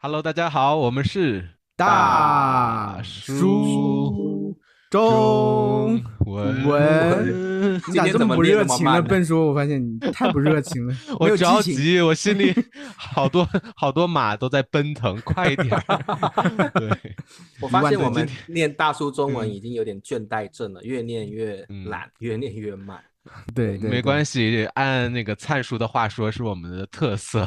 Hello，大家好，我们是大叔叔中中文，文。你今天咋这么不怎么念那么热情了？慢呢？笨叔，我发现你太不热情了，没我有激情。着急，我心里好多马都在奔腾，快一点儿。对，我发现我们今天，念大叔中文嗯已经有点倦怠症了，越念越嗯，懒，越念越慢。对，对对对没关系，按那个灿叔的话说，是我们的特色。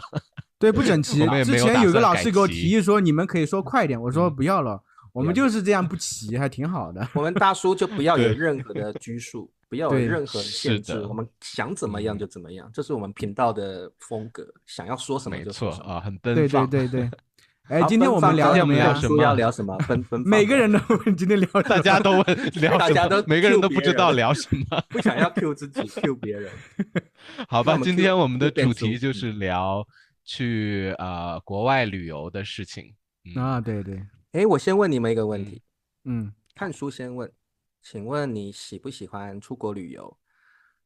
对，不整齐。我们也没有之前有个打算改老师给我提期。议说，你们可以说快一点，我说嗯，不要了，我不要们就是这样不齐，还挺好的。我们大叔就不要有对，任何的拘束，不要有对任何的限制，我是的，们想怎么样嗯，就怎么样，这是我们频道的风格，想要说什么没就说什么。错啊，很奔对对放。对对。哎，好，今天我们奔放的今天我们聊聊什么呀？什么？本书要聊什么？奔放的，每个人都问今天聊大什么？家都问聊什么，大家都 每个人 Q 都不知道别人，聊什么。不想要 Q 自己，Q 别人。好吧，那我们 今天我们 Q 的主变书，题就是聊去国外旅游的事情。嗯，啊，对对，哎，我先问你们一个问嗯，题，嗯看书先问，请问你喜不喜欢出国旅游？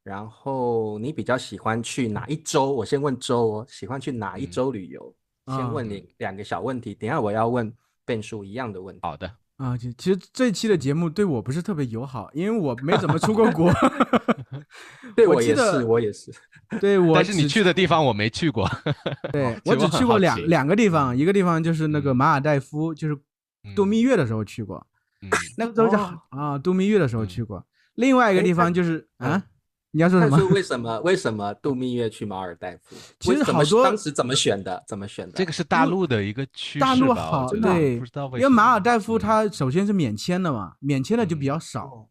然后你比较喜欢去哪一州？我先问州哦，喜欢去哪一嗯，州旅游？先啊。问你两个小问题，等一下我要问变数一样的问题。好的。啊，其实这期的节目对我不是特别友好，因为我没怎么出过国。对我我也是，记得，我也是。对，我但是你只去，去的地方我没去过。对，其实我很我只去过好奇。两个地方，嗯一个地方就是那个嗯马尔代夫，就是度嗯蜜月的时候去过，嗯那个时候是哦，度蜜月的时候去嗯，过。另外一个哎，地方就是嗯，你要说什么？看书为什么度蜜月去马尔代夫？其实怎么好多当时怎么选的？怎么选的？这个是大因为陆的一个趋大陆势吧？我好，觉得真的啊对，不知道为因为什么。马尔代夫嗯它首先是免签的嘛，免签的就比嗯，较少。哦，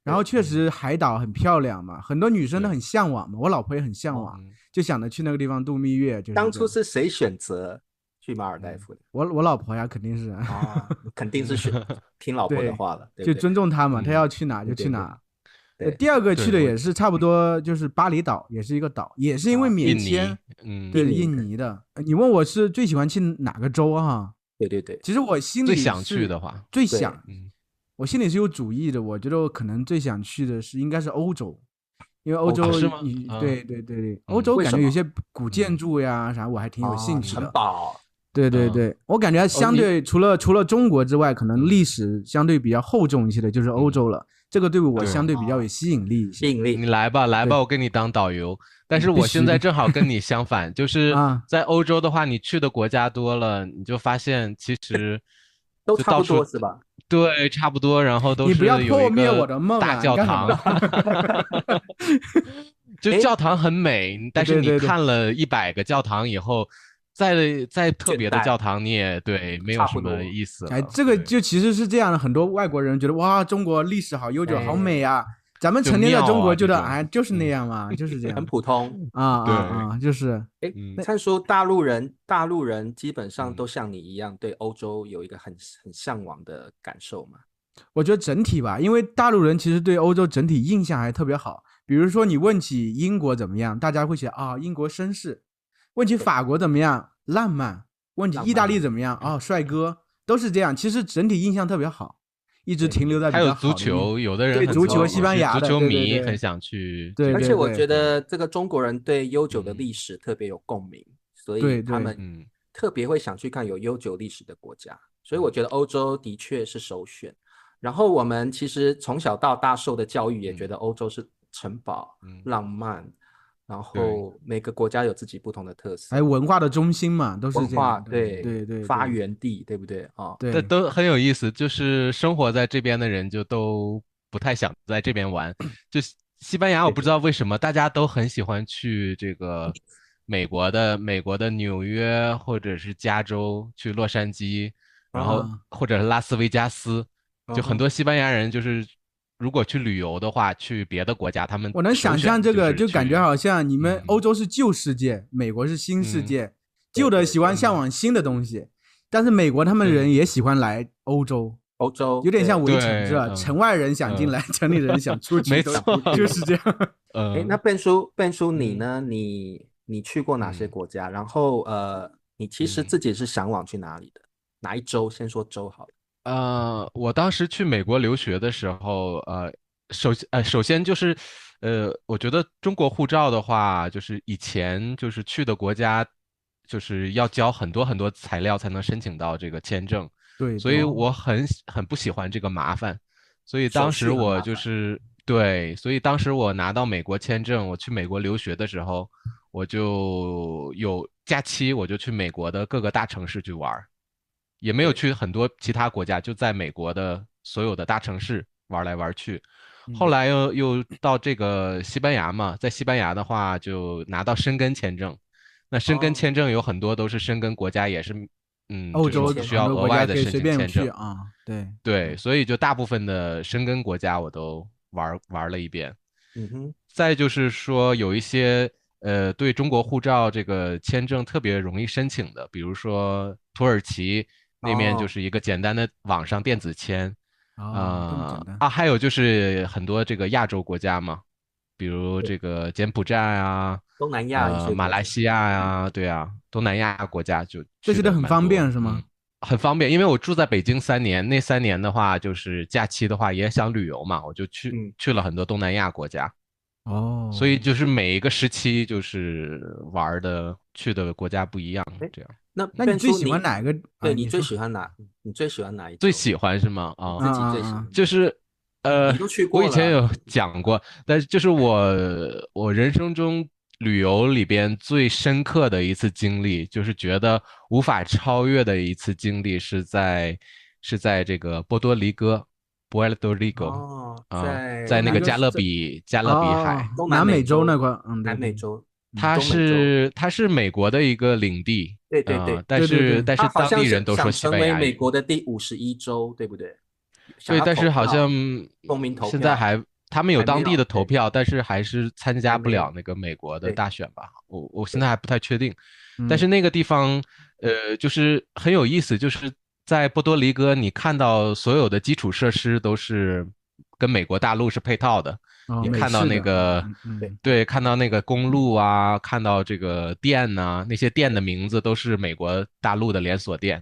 然后对，确实海岛很漂亮嘛，很多女生都对，很向往嘛，我老婆也很向往，哦，嗯就想着去那个地方度蜜月，就是当初这样。是谁选择去马尔代嗯夫的？我老婆呀，肯定是，哦，肯定是嗯 听老婆的对，话了，对不就对？尊重她嘛，她嗯，要去哪就对对对去哪。对，第二个去对我的也是差不多，就是巴厘岛，也是一个岛，也是因为啊，免签。印尼。嗯，对，印尼，印尼的。你问我是最喜欢去哪个州啊？对对对其实我心里最想去是的话。对，最想，嗯我心里是有主意的。我觉得我可能最想去的是应该是欧洲，因为欧欧洲，啊，洲是吗？你啊，对对对对，欧嗯洲为什么？感觉有些古建嗯筑呀啥，我还挺有啊，城兴趣的。堡，对对嗯对，我感觉哦，你相对除了中国之外，可能历嗯史相对比较厚重一些的就是欧嗯，洲了。这个对我相对，对比较有吸引力一些。吸引力你来吧，来吧，对，我给你当导游。但是我现在必须的正好跟你相反，就是啊！在欧洲的话，你去的国家多了，你就发现其实都差不就到处，多是吧？对，差不多，然后都你不要是有一破灭我个的梦啊！你大教干什么？堂。就哎，教堂很美，但是你对对对，看了100个教堂以后，再特别的倦怠，教堂，你也对没有什么差不多。意思哎，了。这个对，就其实是这样的，很多外国人觉得哇，中国历史好悠久，好美哎，啊。咱们就成天在中国庙啊这种。觉得哎，就是那嗯样嘛，就是这很样普通。对，就是。哎，嗯灿叔，大陆人基本上嗯都像你一样对欧洲有一个很向往的感受嘛？我觉得整体吧，因为大陆人其实对欧洲整体印象还特别好。比如说你问起英国怎么样，大家会写啊、英国绅士；问起对，法国怎么样，浪漫；问起意大浪漫。利怎么样，帅哥，都是这样。其实整体印象特别好，一直对，停留在比较还有足好的印。球，有的人对，很足球，足球，西你是足班牙的，对对球迷，很对想去这对个。而且我觉对对嗯得这个中国人对悠久的嗯历史特别有共鸣，所以对对，他们嗯特别会想去看有悠久历史的国家。所以我嗯觉得欧洲的确是首选。然后我们其实从小到大受的教育也觉嗯得欧洲是城堡、嗯，浪漫，然对，后每个国家有自己不同的特还有色，文化的中心嘛，都是文化，这样的。对，嗯，发对对对源地，对不对？哦，对，但都很有意思。就是生活在这边的人就都不太想在这边玩。就西班牙，我不知对对，道为什么大家都很喜欢去这个美国的纽约或者是加州，去洛杉矶，然后啊。或者是拉斯维加斯。就很嗯哼，多西班牙人就是如果去旅游的话，去别的国家，他们我能想象首选就这个，就感觉是去。好像你们欧嗯洲是旧世界，美国是新世嗯界。旧的喜欢对对对，向嗯，往新的东西，但是美国他们对人也喜欢来欧洲，欧洲，有点像对，围城是对，吧？城外人想进来，城里人想出去，都没错。想出去。就是这样。哎，那嗯笨叔你嗯呢？你去过哪些嗯国家？然后你其实嗯。自己是向往去哪里的？哪一州？先说州好了。我当时去美国留学的时候，首先就是，我觉得中国护照的话，就是以前就是去的国家就是要交很多很多材料才能申请到这个签证，对对，所以我很不喜欢这个麻烦，所以手当时我续很麻烦。就是对，所以当时我拿到美国签证，我去美国留学的时候，我就有假期，我就去美国的各个大城市去玩儿，也没有对，去很多其他国家，就在美国的所有的大城市玩来玩去。后嗯来又到这个西班牙嘛，在西班牙的话就拿到申根签证。那申根哦，签证有很多都是申根国家也是，就是欧洲需要免签的。很多国家额外的申可以随便请签证。去啊，对，对，所以就大部分的申根国家我都玩了一遍。嗯哼，再就是说有一些对中国护照这个签证特别容易申请的，比如说土耳其那面就哦是一个简单的网上电子签，哦，这么简单，还有就是很多这个亚洲国家嘛，比如对，这个柬埔寨啊，东南亚一些国家。马来西亚呀，对啊，东南亚国家就去的这些都很蛮多，方便是吗？很方便，因为我住在北京3年，那3年的话就是假期的话也想旅游嘛，我就嗯，去了很多东南亚国家。所以哦，就是每一个时期就是玩的去的国家不一样，哎，这样那那你最喜欢变叔你，哪个啊？对你最你说喜欢哪？你最喜欢哪一州？最喜欢是吗？你啊，自己最喜欢？就是你都去我过了。以前有讲过，但是就是我人生中旅游里边最深刻的一次经历，就是觉得无法超越的一次经历是在这个波多黎各 （Puerto Rico） 哦，多在那个黎各是这加勒比海。东南南美洲那美洲，块，对对，南美洲，嗯，中美洲。它是美国的一个领地，对对对，但对对对，他是当地好像是人都说西想成为班牙语，美国的第51州，对不对？想对，要但是好像投票，公民投票，现在他们有还没当地的有，对，投票，但是还是参加不还没有，了那个美国的对大选吧，我现在对，还不太确定，但嗯，是那个地方就是很有意思，就是在波多黎各，你看到所有的基础设施都是跟美国大陆是配套的。哦，你看到美式的，那个，对，对，看到那个公路啊，看到这个店呐、那些店的名字都是美国大陆的连锁店，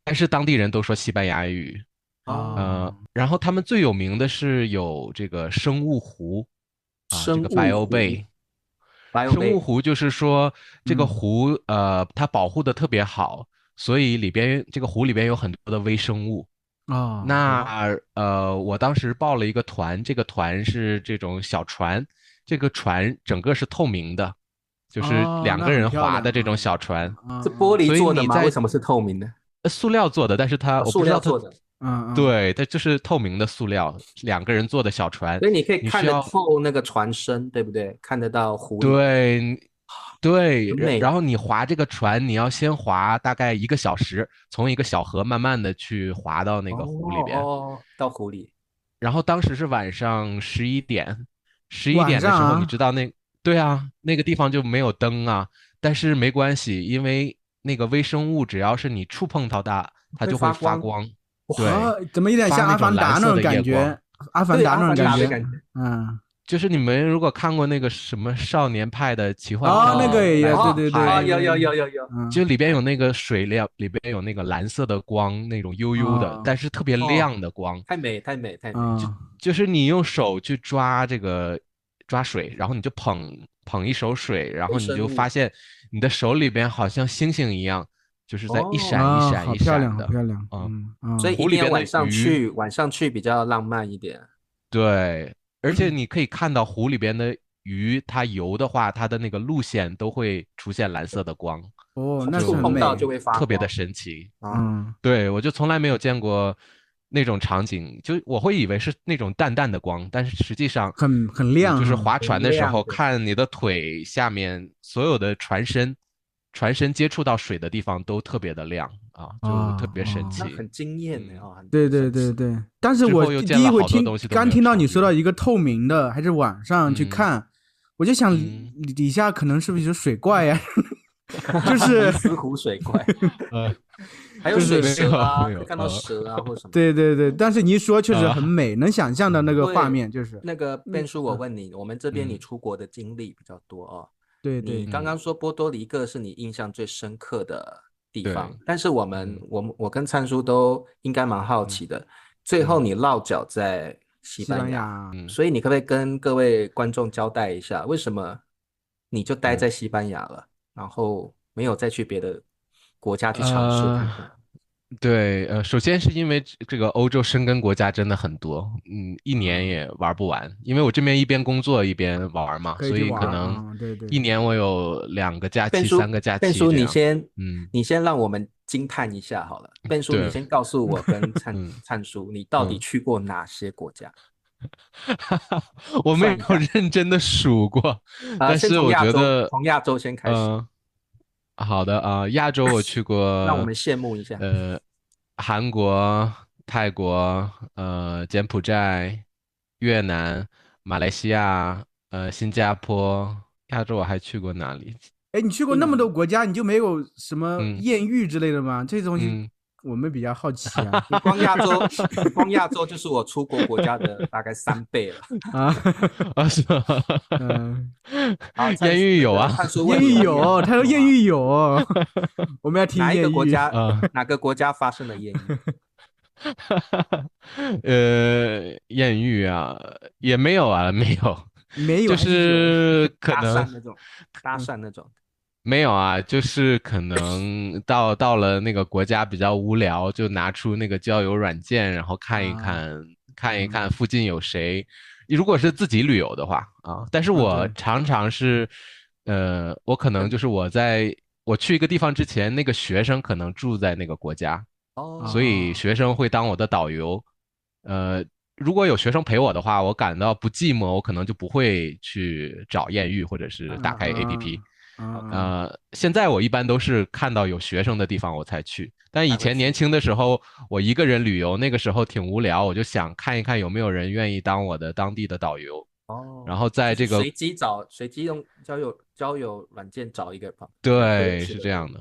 但是当地人都说西班牙语。哦，然后他们最有名的是有这个生物湖这生个 物 Bio 湖 Bay。（Bio 生物 Bay）。湖就是说这个嗯，湖它保护的特别好，所以这个湖里边有很多的微生物。哦，那我当时报了一个团，这个团是这种小船，这个船整个是透明的，就是哦，那很两个人漂亮啊，划的这种小船，是玻璃所以做的吗？为你在什么是透明的？塑料做的，但是哦，塑我不知道它，料做的，对，它就是透明的塑料，两个人做的小船，所以你可以看得你需要透那个船身，对不对？看得到湖里，对对，很美。然后你划这个船，你要先划大概1个小时，从一个小河慢慢的去划到那哦个湖里边。哦，到湖里。然后当时是晚上11点，十一晚点的时候，你上啊，知道对啊，那个地方就没有灯啊，但是没关系，因为那个微生物只要是你触碰到它会就会发光。发光，哇，对，怎么有点像《阿发那种凡达》那种蓝色的夜光。感觉？《阿凡对，达》阿凡那种感觉，达的感觉。嗯，就是你们如果看过那个什么少年派的奇幻哦，漂流，那个也，蓝色对哦哦，对对对对，有有有有有。嗯，就里边有那个水亮，里边有那个蓝色的光，那种悠悠的，哦，但是特别哦，亮的光，太美太美太美。嗯，就是你用手去抓抓水，然后你就捧一手水，然微后你生物。就发现你的手里边好像星星一样，就是在一闪一哦，啊，闪一好漂亮，闪的。好漂亮，嗯，所以一湖里边的定要晚上鱼，去，晚上去比较浪漫一点。对，而且你可以看到湖里边的鱼，它游的话，它的那个路线都会出现蓝色的光，哦，那是触很美，碰到就会发特别的光神奇。啊。嗯，对，我就从来没有见过那种场景，就我会以为是那种淡淡的光，但是实际上，很你就是亮哈，划船很的时候，亮的。看你的腿下面所有的船身接触到水的地方都特别的亮啊，就特别神哦，那奇。很惊艳的嗯，哦，很对对神奇。对对，但是之后又我第见了好多一回听，东西都没有刚听到你超越。说到一个透明的，还是晚上去嗯看，我就想嗯，底下可能是不是有水怪呀？就是尼斯湖水怪，呃，还有水就是没蛇啊，有没有，可以看到蛇啊或什么。对对对，但是你一说确实很呃美，能想象到那个画对，面，就是那个变叔，我问你，我们这边你嗯出国的经历比较多哦。对对，你刚嗯，刚说波多黎各是你印象最深刻的地方，对，但是我跟灿叔都应该蛮好嗯奇的。最后嗯你落脚在西西班牙，班牙，嗯所以你可不可以跟各位观众交代一下，为什么你就待嗯在西班牙了？然后没有再去别的国家去尝试看看？对，首先是因为这个欧洲申根国家真的很多，一年啊，也玩不完。因为我这边一边工作一边玩嘛，所可以去玩以可能啊，对对一年我有2个假期、变叔，3个假变叔，期这样。嗯，你先让我们惊叹一下好了。变叔，你对，先告诉我跟嗯灿叔，你到底嗯，去过哪些国家？我没有算一下。认真的数过，但先是我从亚洲，觉得，从亚洲先开始，嗯、好的啊，亚洲我去过，让我们羡慕一下。呃，韩国、泰国、柬埔寨、越南、马来西亚、新加坡。亚洲我还去过哪里？哎，你去过那么多印尼，国家，你就没有什么嗯艳遇之类的吗？这东西嗯我们比较好奇啊。你光亚洲就是我出国国家的大概3倍了。啊，啊是吗？嗯，好，艳遇有啊，灿叔问艳你了，你遇有，他说艳啊，遇有，我们要听哪一个艳遇。国家啊，哪个国家发生了艳遇？艳遇啊，也没有啊，没有，就没有还是有？是可搭能讪那种，搭嗯讪那种。没有啊，就是可能到了那个国家比较无聊，就拿出那个交友软件，然后看一啊，看，看一嗯看附近有谁。如果是自己旅游的话啊，但是啊，我对，常常是，我可能就是我去一个地方之前，那个学生可能住在那个国家，所哦，以啊，学生会当我的导游。呃，如果有学生陪我的话，我感到不寂寞，我可能就不会去找艳遇或者是啊打开 啊 APP。啊，OK，啊，现在我一般都是看到有学生的地方我才去，但以才会去。前年轻的时候，我一个人旅游，那个时候挺无聊，我就想看一看有没有人愿意当我的当地的导游，然哦，后在就是这个，随机用交友软件找一个不认对，识的人。是这样的，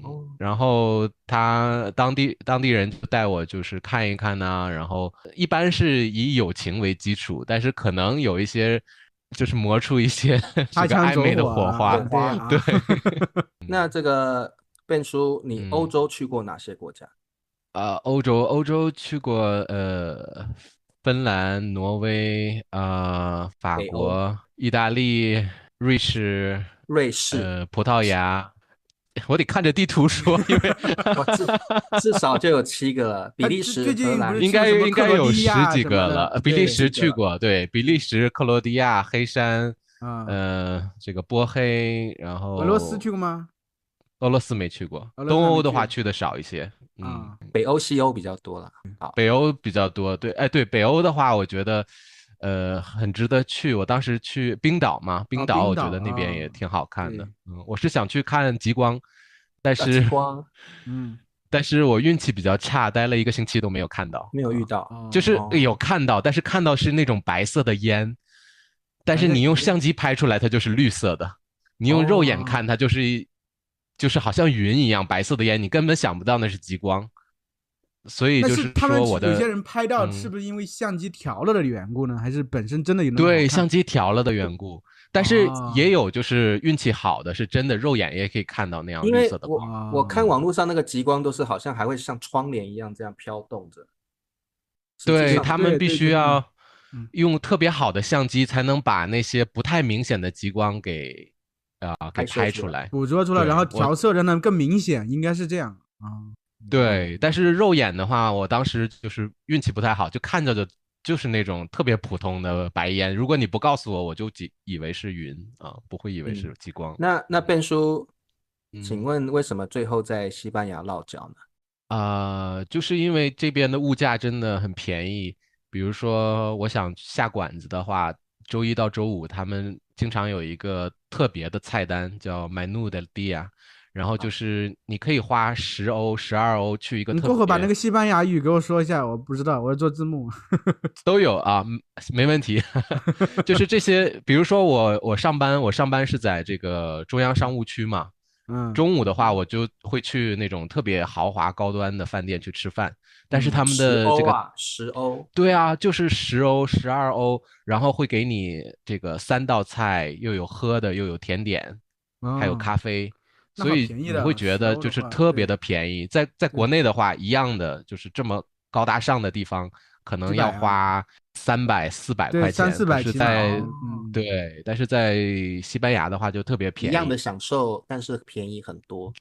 哦，然后当地人就带我就是看一看呐、然后一般是以友情为基础，但是可能有一些就是磨出一些这个擦枪走暧昧的火啊，火花，火花。对啊。对，那这个变叔，你欧嗯。洲去过哪些国家？欧洲去过芬兰、挪威法北欧、国、意大利、瑞士、瑞士，葡萄牙。我得看着地图说，因为 哇，至少就有7个了。比他利时、最最近不是荷兰应该去过什么应该有克罗地十几亚什么的？个了。比利对时几个了。去过，对，比利时、克罗地亚、黑山，啊，这个波黑，然俄罗斯后去过吗？俄罗斯没去过，俄罗斯东欧的还没去话去的少一些。啊。北欧、西欧比较多了。好，北欧比较多，对，哎，对，北欧的话，我觉得，很值得去。我当时去冰岛嘛，冰啊，岛冰岛我觉得那边也啊，挺好看的。对，我是想去看极光，但是，极光嗯，但是我运气比较差，待了1个星期都没有看到。没有遇到。就是哦，哦，有看到，但是看到是那种白色的烟，但是你用白色烟相机拍出来，它就是绿色的。你用肉眼哦，看，它就是好像云一样白色的烟，你根本想不到那是极光。所以那就是是他们说我的，有些人拍到是嗯。不是因为相机调了的缘故呢？还是本身真的有那么好对，看？相机调了的缘故，但是也哦有就是运气好的，是真的肉眼也可以看到那样因绿为我色的光。我看哦，网络上那个极光都是好像还会像窗帘一样这样飘动着，实际对，上他们必对对，就是那种，须要嗯，用特别好的相机才能把那些不太明显的极光给拍摄出来。拍出来。捕捉出来，然后对，调色让它更明显，应该是这样啊。对，但是肉眼的话，我当时就是运气不太好，就看着的就是那种特别普通的白烟。如果你不告诉我，我就以为是云啊，不会以为嗯，是极光。那变叔，请嗯。问为什么最后在西班牙落脚呢？就是因为这边的物价真的很便宜。比如说，我想下馆子的话，周一到周五他们经常有一个特别的菜单，叫 Menu del Dia，然后就是你可以花10欧、12欧去一个你过会把那特别个西班牙语给我说一下，我不知道，我要做字幕。都有啊，没问题。就是这些，比如说我上班是在这个中央商务区嘛，嗯，中午的话我就会去那种特别豪华高端的饭店去吃饭，但是嗯，他们十的这个，欧啊，10欧。对啊，就是10欧、12欧，然后会给你这个3道菜，又有喝的，又有甜点，还有哦，咖啡。那好所以你会便宜的，十觉得就欧的话，是特别对的便宜，在国对，内的话，一样的就是这么高大上的地方，可能要几百啊。花300、400对，块钱，但300-400起码。是在嗯，对，但是在西班牙的话就特别一样的便宜。享受，但是便宜很多。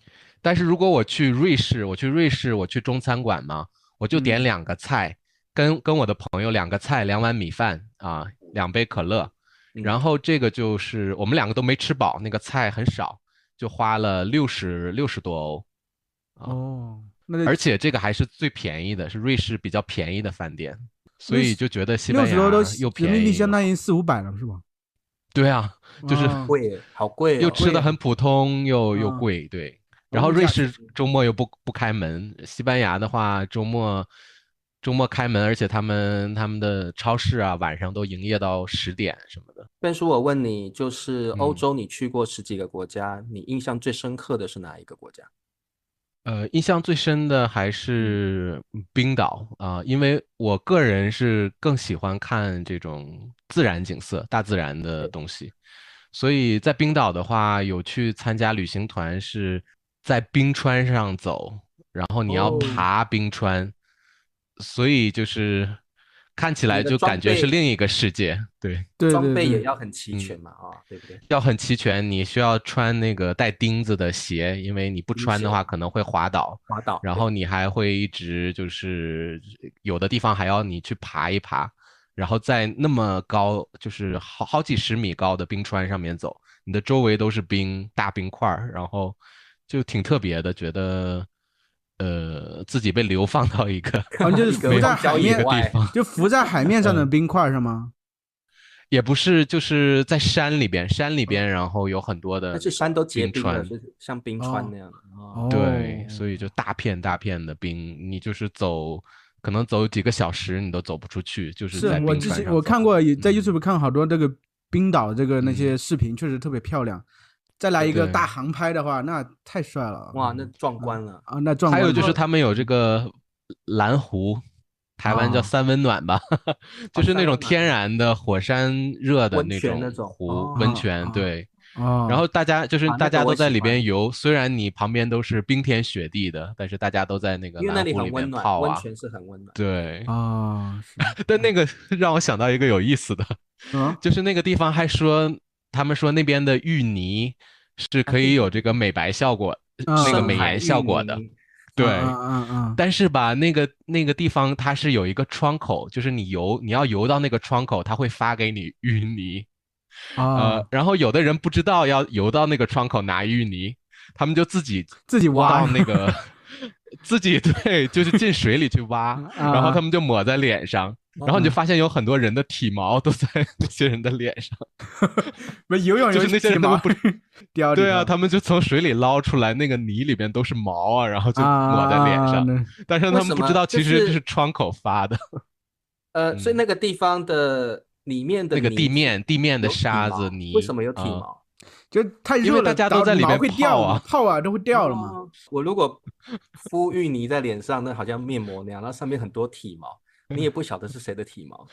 但是如果我去瑞士，我去中餐馆嘛，我就点嗯，2个菜，跟我的朋友2个菜，2碗米饭啊，2杯可乐，然嗯，后这个就是我们2个都没吃饱，那个菜很少，就花了60多欧啊，哦，那就而且这个还是最便宜的，是瑞士比较便宜的饭店，所那是以就觉得西班60多都牙又人民币相便宜又好。当于400-500了，是吧？对啊，就是哦，贵耶，好贵又哦。吃的很普通又啊，贵，对。然后物价其实，瑞士周末又不开门，西班牙的话周末开门，而且他们的超市啊晚上都营业到10点什么的。Ben叔，我问你，就是欧嗯，洲你去过10几个国家，你印象最深刻的是哪一个国家？印象最深的还嗯，是冰岛啊，因为我个人是更喜欢看这种自然景色、大自然的对，东西，所以在冰岛的话，有去参加旅行团，是在冰川上走，然后你要哦，爬冰川，所以就是看起你的来就感觉是另一个世界，对。对对对，装备也要很齐嗯。全嘛，啊，对不对？要很齐全，你需要穿那个带钉子的鞋，因为你不穿的皮鞋、话可能会滑倒。滑倒，对，然后你还会一直就是有的地方还要你去爬一爬，然后在那么高，就是好几十米高的冰川上面走，你的周围都是冰，大冰块儿，然后就挺特别的，觉得自己被流放到一个 好像就一是浮在个荒郊海面，一个地野外，方，就浮在海面上的嗯。冰块是吗？也不是，就是在山里边，哦然后有很多的但是山都结冰了，冰川，就是像冰川哦那样的哦。对，所哦，以就大片大片的冰，你就是走，可能走几个小时你都走不出去，就是是在冰我之前川上走。我看过，也在 嗯 YouTube 看好多这个冰岛这个那嗯，些视频，确实特别漂亮。再来一个大对。航拍的话，那太帅了。哇，那壮啊观了。啊，那壮还有观了就是他们有这个蓝湖，台湾叫啊三温暖吧，就哦，是那种三温暖天然的火山热的温那种泉那种湖温哦，泉，对。然啊后大啊，那个家都在里我喜欢，边游，虽然你旁边都是冰天雪地的，但是大家都在那个因为那里蓝湖里边很温暖，泡啊。温泉是很温暖。对，啊，是但那个让我想到一个有意思的，啊就是那个地方还说，他们说那边的芋泥是可以有这个美白效果，那个啊美颜深海芋效果的。泥，啊啊对，啊啊但是吧，那个地方它是有一个窗口，就是你要游到那个窗口，它会发给你芋泥。啊！然后有的人不知道要游到那个窗口拿芋泥，他们就自己自己挖到那个自己对，就是进水里去挖，然后他啊，们就抹在脸上，然后你就嗯，发现有很多人的体毛都在那些人的脸上，不游泳就是那些体毛人他们不对啊，掉里头他们就从水里捞出来，那个泥里边都是毛啊，然后就抹在脸啊，上，那但是他们不知为什么？道其实这是窗口发的。所以嗯，那个地方的里面的那个地泥是面地面的有体沙子毛，为什泥么有体啊，毛？就太热了，因为大家都导毛在里面会掉嘛，泡啊。泡啊都会掉了嘛。哦，我如果敷芋泥在脸上，那好像面膜那样，然后上面很多体毛，你也不晓得是谁的体毛，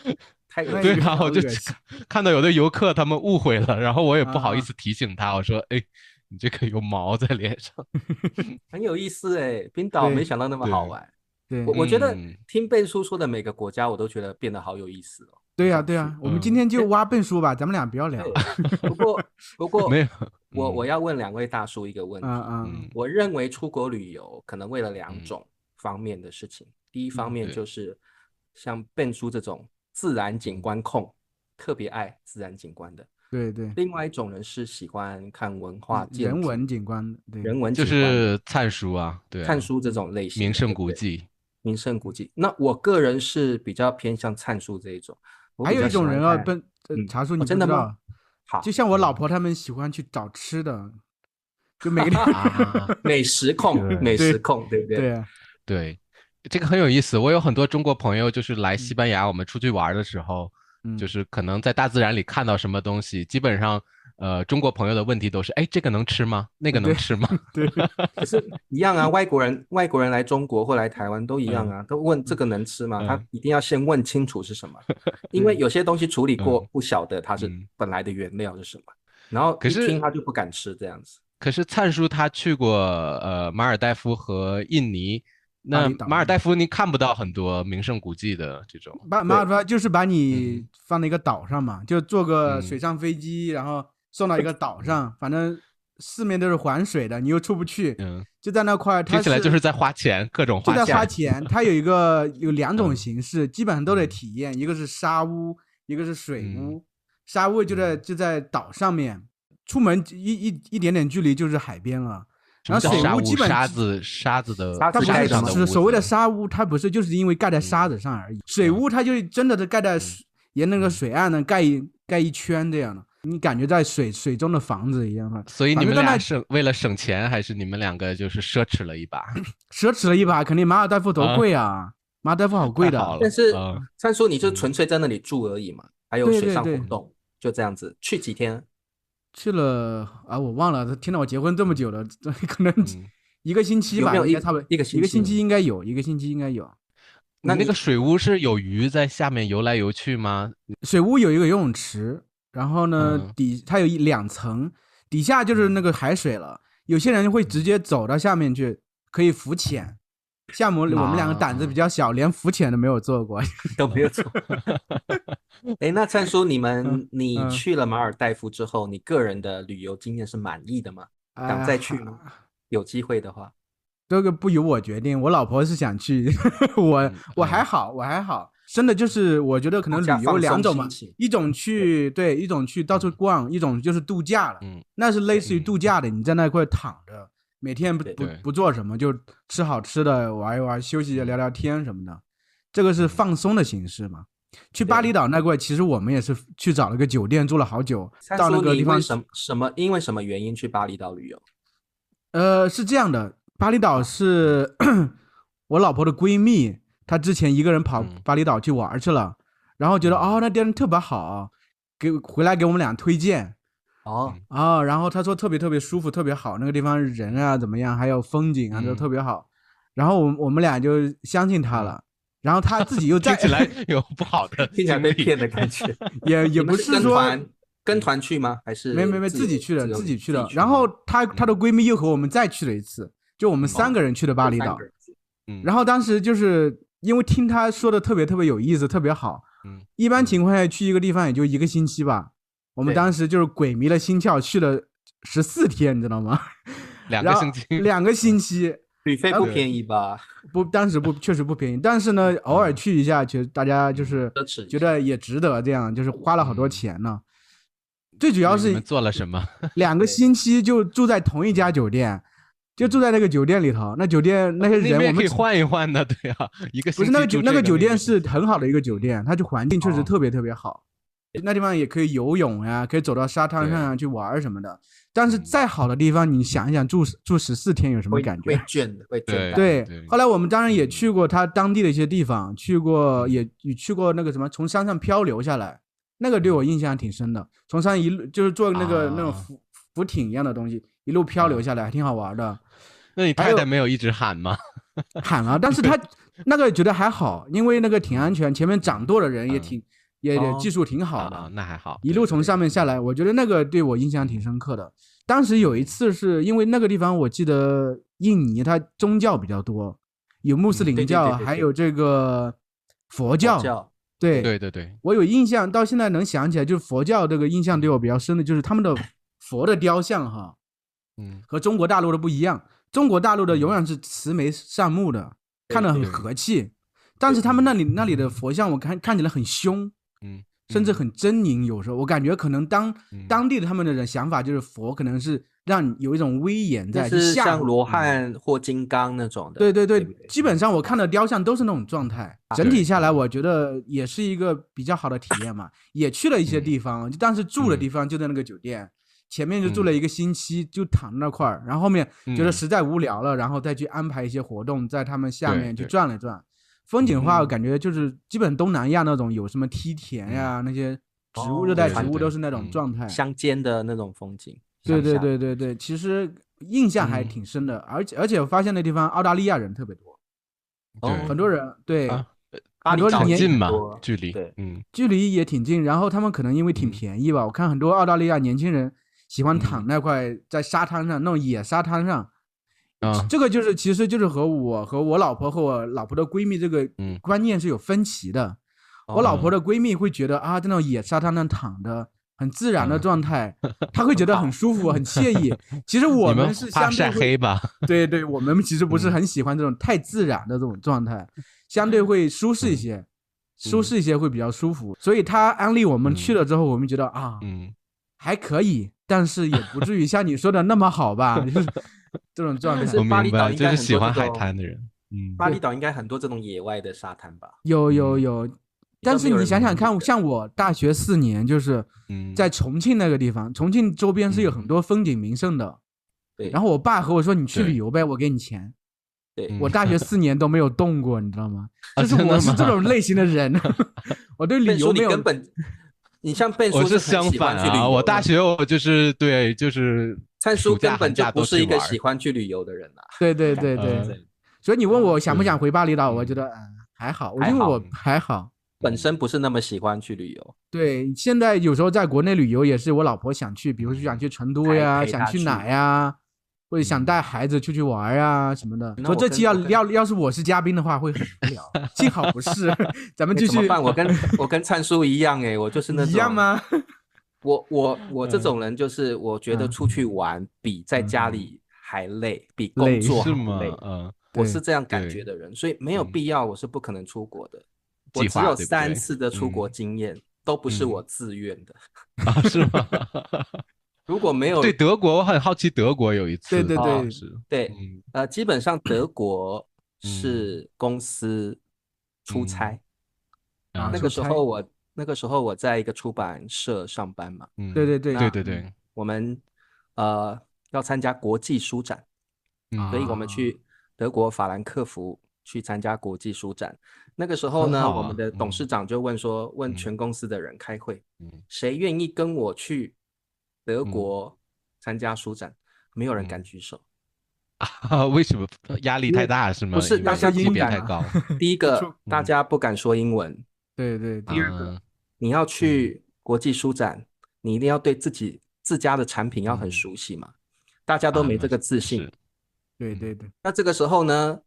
太恶心了。那个对啊，我就好恶心看到有的游客他们误会了，然后我也不好意啊！思提醒他，我说：“哎，你这个有毛在脸上。”很有意思哎，冰岛没对想到那么好对，玩。对我觉得嗯，听贝叔说的每个国家，我都觉得变得好有意思哦，对很想去。呀对呀，我们今嗯，天就挖笨叔吧，咱们俩不要聊了。对，不过不过没有，我嗯要问2位大叔一个问嗯题，嗯嗯我认为出国旅游可能为了两嗯种方面的事情，第一方嗯，面对，就是像笨叔这种自然景观控，特别爱自然景观的；对对，另外一种人是喜欢看文化建筑、人文景观，对人文就景观的，是灿叔啊，对啊，看书这种类型的，名胜对不对？古迹，名胜古迹。那我个人是比较偏向灿书这一种，我还有比较一种人啊，喜欢看，笨茶叔哦，你不真的吗？知道，就好，像我老嗯婆他们喜欢去找吃的，就每个地啊，美食控，对美食对控，对不对？对啊，对，这个很有意思。我有很多中国朋友，就是来西嗯班牙，我们出去玩儿的时候，就嗯，是可能在大自然里看到什么东西，基本上，中国朋友的问题都是，哎，这个能吃吗？那个能对吃吗？对，可是，一样啊，外国人来中国或来台湾都一样嗯啊，都问这个能吃吗？他嗯一定要先问清楚是什么，因为对，有些东西处理过，嗯不晓得它是嗯。本来的原料是什么，然后一听可是他就不敢吃这样子。可是灿叔他去过马尔代夫和印尼，那厘岛马尔代夫你看不到很多名胜古迹的这种。马尔代夫就是把你放在一个岛上嘛，就坐个水上飞机，然后送到一个岛上，反正四面都是环水的，你又出不去，就在那块，听起来就是在花钱，各种花钱。就在花钱。它有两种形式，基本上都得体验，一个是沙屋，一个是水屋。沙屋就在岛上面，出门一点点距离就是海边了。然后水屋基本沙子的，它不是所谓的沙屋，它不是就是因为盖在沙子上而已。水屋它就真的是盖在沿那个水岸呢，盖一圈这样的，你感觉在水中的房子一样的。所以你们俩是为了省钱，还是你们两个就是奢侈了一把？奢侈了一把，肯定马尔代夫多贵啊！马尔代夫好贵的。但是三叔你就纯粹在那里住而已嘛，还有水上活动，就这样子。去几天？去了啊，我忘了。听到我结婚这么久了，可能1个星期吧，应该差不多一个星期应该有，1个星期应该有。那个水屋是有鱼在下面游来游去吗？水屋有一个游泳池，然后呢，它有2层，底下就是那个海水了。有些人会直接走到下面去，可以浮潜。像我们两个胆子比较小，连浮潜都没有做过，都没有做。那灿叔，你去了马尔代夫之后，你个人的旅游经验是满意的吗？想再去吗？有机会的话，这个不由我决定，我老婆是想去，我还好，真的就是我觉得可能旅游2种嘛，一种去到处逛，一种就是度假了，那是类似于度假的，你在那块躺着。每天不做什么，就吃好吃的，玩一玩，休息聊聊天什么的，这个是放松的形式嘛。去巴厘岛那块，其实我们也是去找了个酒店住了好久，到那个地方因为什么原因去巴厘岛旅游？是这样的，巴厘岛是我老婆的闺蜜，她之前一个人跑巴厘岛去玩去了，然后觉得那地方特别好，回来给我们俩推荐。然后他说特别特别舒服，特别好，那个地方人啊怎么样，还有风景啊都特别好。然后我们俩就相信他了。然后他自己又听起来有不好的，听起来被骗的感觉。也不是说跟团去吗？还是没自己去的。然后她的闺蜜又和我们再去了一次，就我们3个人去的巴厘岛。然后当时就是因为听他说的特别特别有意思，特别好。一般情况下去一个地方也就1个星期吧。我们当时就是鬼迷了心窍，去了14天，你知道吗？2个星期，2个星期，旅费不便宜吧？当时确实不便宜，但是呢，偶尔去一下，其实大家就是觉得也值得，这样就是花了好多钱呢。最主要是你们做了什么？2个星期就住在同一家酒店，就住在那个酒店里头。那酒店那些人我们可以换一换的，对啊，一个星期不是那个酒店是很好的一个酒店，它就环境确实特别特别好。那地方也可以游泳呀，可以走到沙滩上去玩什么的。但是再好的地方，你想一想，住14天有什么感觉？会倦的，会倦。对。后来我们当然也去过他当地的一些地方，也去过那个什么，从山上漂流下来，那个对我印象挺深的。从山一路就是坐那种浮艇一样的东西，一路漂流下来，还挺好玩的。那你太太没有一直喊吗？喊了，但是他那个觉得还好，因为那个挺安全，前面掌舵的人也技术挺好的，那还好。一路从上面下来，我觉得那个对我印象挺深刻的。当时有一次是因为那个地方，我记得印尼它宗教比较多，有穆斯林教，还有这个佛教。对，我有印象，到现在能想起来，就是佛教这个印象对我比较深的，就是他们的佛的雕像哈，和中国大陆的不一样。中国大陆的永远是慈眉善目的，看着很和气，但是他们那里的佛像，我看起来很凶。甚至很狰狞，有时候我感觉可能当地的他们的人想法就是佛可能是让你有一种威严在，就是像罗汉或金刚那种的。对，基本上我看的雕像都是那种状态。整体下来，我觉得也是一个比较好的体验嘛。也去了一些地方，但是住的地方就在那个酒店，前面就住了1个星期，就躺那块儿，然后后面觉得实在无聊了，然后再去安排一些活动，在他们下面去转了转。风景的话，我感觉就是基本东南亚那种有什么梯田呀，那些植物、热带植物都是那种状态，乡间的那种风景。对，其实印象还挺深的，而且我发现那地方澳大利亚人特别多，很多人对，很多年近嘛，距离距离也挺近，然后他们可能因为挺便宜吧，我看很多澳大利亚年轻人喜欢躺那块在沙滩上那种野沙滩上。这个就是其实就是和我老婆和我老婆的闺蜜这个观念是有分歧的。我老婆的闺蜜会觉得啊，在那种野沙滩上躺着很自然的状态，她会觉得很舒服很惬意。其实我们是相对晒黑吧？对对，我们其实不是很喜欢这种太自然的这种状态，相对会舒适一些，会比较舒服。所以她安利我们去了之后，我们觉得啊，还可以，但是也不至于像你说的那么好吧，就是这种状态。是巴厘岛应该就是喜欢海滩的人，巴厘岛应该很多这种野外的沙滩吧？有。但是你想想看，像我大学4年就是在重庆那个地方，重庆周边是有很多风景名胜的。对。然后我爸和我说：“你去旅游呗，我给你钱。”对。我大学4年都没有动过，你知道吗？就是我是这种类型的人，我对旅游没有。根本，你像笨叔我是相反啊，我大学我就是对，就是灿叔根本就不是一个喜欢去旅游的人啊。对。所以你问我想不想回巴厘岛，我觉得还好，因为我还好。本身不是那么喜欢去旅游。对，现在有时候在国内旅游也是我老婆想去，比如说想去成都呀，想去哪呀，或者想带孩子出去玩呀什么的。说这期要是我是嘉宾的话会很无聊，幸好不是。咱们继续。怎么办？我跟灿叔一样我就是那种。一样吗？我这种人就是我觉得出去玩比在家里还累，比工作还累。我是这样感觉的人，所以没有必要，我是不可能出国的。我只有3次的出国经验，都不是我自愿的。是吗？如果没有对德国，我很好奇德国有一次。对，基本上德国是公司出差。那个时候我在一个出版社上班嘛。对。我们要参加国际书展，所以我们去德国法兰克福去参加国际书展。那个时候呢，我们的董事长就问全公司的人开会，谁愿意跟我去德国参加书展？没有人敢举手。为什么？压力太大是吗？不是，大家级别太高。第一个，大家不敢说英文。对。第二个，你要去国际书展，你一定要对自家的产品要很熟悉嘛。大家都没这个自信。对。那这个时候呢，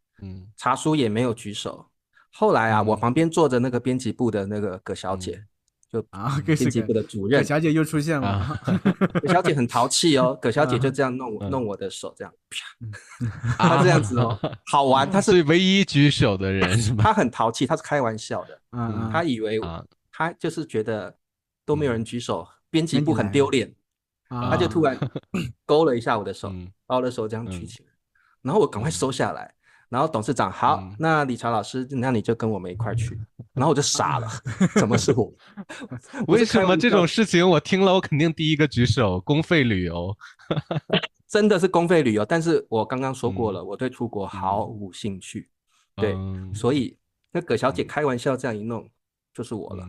查书也没有举手。后来我旁边坐着那个编辑部的那个葛小姐，就编辑部的主任。葛小姐又出现了。葛小姐很淘气哦，葛小姐就这样弄我的手，这样她这样子好玩。她是最唯一举手的人是吧？她很淘气，她是开玩笑的。她以为她就是觉得都没有人举手，编辑部很丢脸。她就突然勾了一下我的手，把我的手这样举起来，然后我赶快收下来。然后董事长好，那理查老师，那你就跟我们一块去。然后我就傻了，怎么是我？为什么这种事情我听了，我肯定第一个举手。公费旅游，真的是公费旅游。但是我刚刚说过了，我对出国毫无兴趣。对，所以那葛小姐开玩笑这样一弄，就是我了。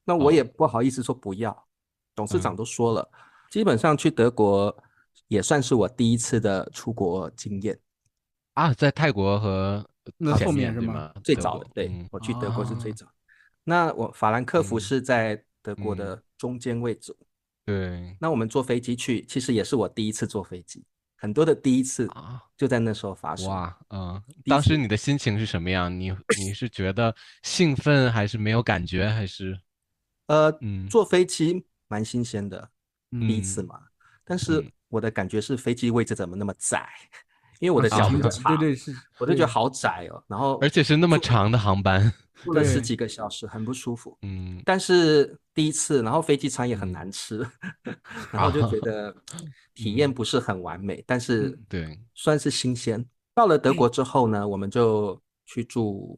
那我也不好意思说不要，董事长都说了，基本上去德国也算是我第一次的出国经验。在泰国和后面是吗？最早的，对，我去德国是最早。那我法兰克福是在德国的中间位置。对。那我们坐飞机去，其实也是我第一次坐飞机，很多的第一次就在那时候发生。哇，当时你的心情是什么样？你是觉得兴奋还是没有感觉还是？坐飞机蛮新鲜的，第一次嘛。但是我的感觉是飞机位置怎么那么窄？因为我的脚比较长，对是，我就觉得好窄哦。然后而且是那么长的航班，坐了10几个小时，很不舒服。但是第一次，然后飞机餐也很难吃，然后就觉得体验不是很完美，但是对，算是新鲜。到了德国之后呢，我们就去住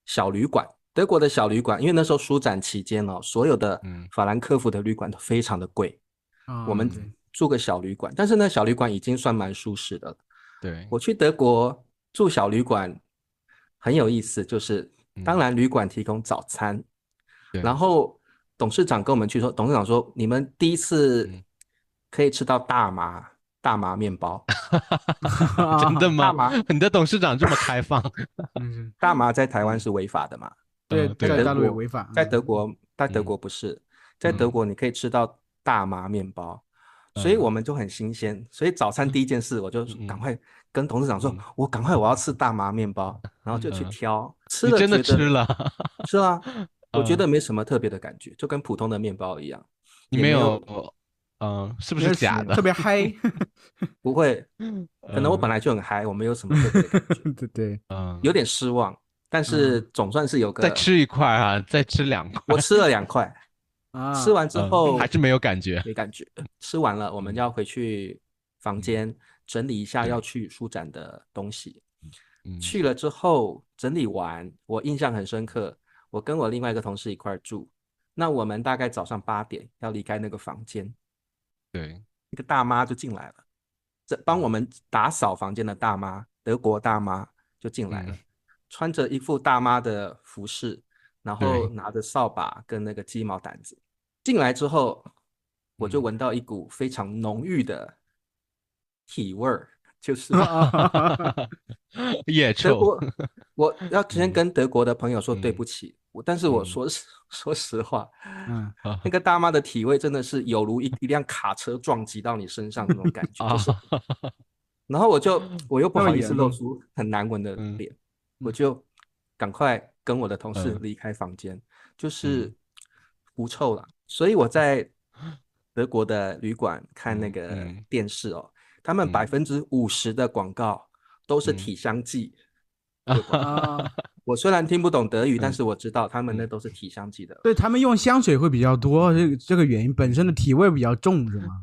小旅馆。德国的小旅馆，因为那时候书展期间所有的法兰克福的旅馆都非常的贵，我们住个小旅馆，但是呢，小旅馆已经算蛮舒适的了。对，我去德国住小旅馆很有意思，就是当然旅馆提供早餐，然后董事长跟我们去说，董事长说你们第一次可以吃到大麻面包。真的吗？你的董事长这么开放？大麻在台湾是违法的嘛？对，在大陆也违法。在德国不是，在德国你可以吃到大麻面包。所以我们就很新鲜，所以早餐第一件事我就赶快跟董事长说，我要吃大麻面包，然后就去挑，吃你真的了觉得吃了？是啊，我觉得没什么特别的感觉，就跟普通的面包一样，你没也没有有，是不没有是假的？特别嗨。不会，可能我本来就很嗨，我没有什么特别的感觉，对对，有点失望，但是总算是有个，再吃一块啊，再吃2块。我吃了2块，吃啊，完之后还是没有感觉。没感觉，吃完了我们要回去房间整理一下要对，去书展的东西。嗯，去了之后整理完，我印象很深刻。我跟我另外一个同事一块住，那我们大概早上8点要离开那个房间，对，一个大妈就进来了，这帮我们打扫房间的大妈，德国大妈就进来了，穿着一副大妈的服饰，然后对，拿着扫把跟那个鸡毛掸子。进来之后，我就闻到一股非常浓郁的体味儿，就是腋臭。德国，我要先跟德国的朋友说对不起，但是我嗯说实话，嗯那个大妈的体味真的是有如一辆卡车撞击到你身上那种感觉，就是，然后我又不那么好意思严重。露出很难闻的嗯脸，我嗯就赶快跟我的同事嗯离开房间，就嗯是狐臭了。所以我在德国的旅馆看那个嗯电视哦，他们嗯50%的广告都是嗯体香剂啊。的广告。啊，我虽然听不懂德语，但嗯是我知道他们那嗯都是体香剂的。对他们用香水会比较多，这个原因本身的体味比较重是吗？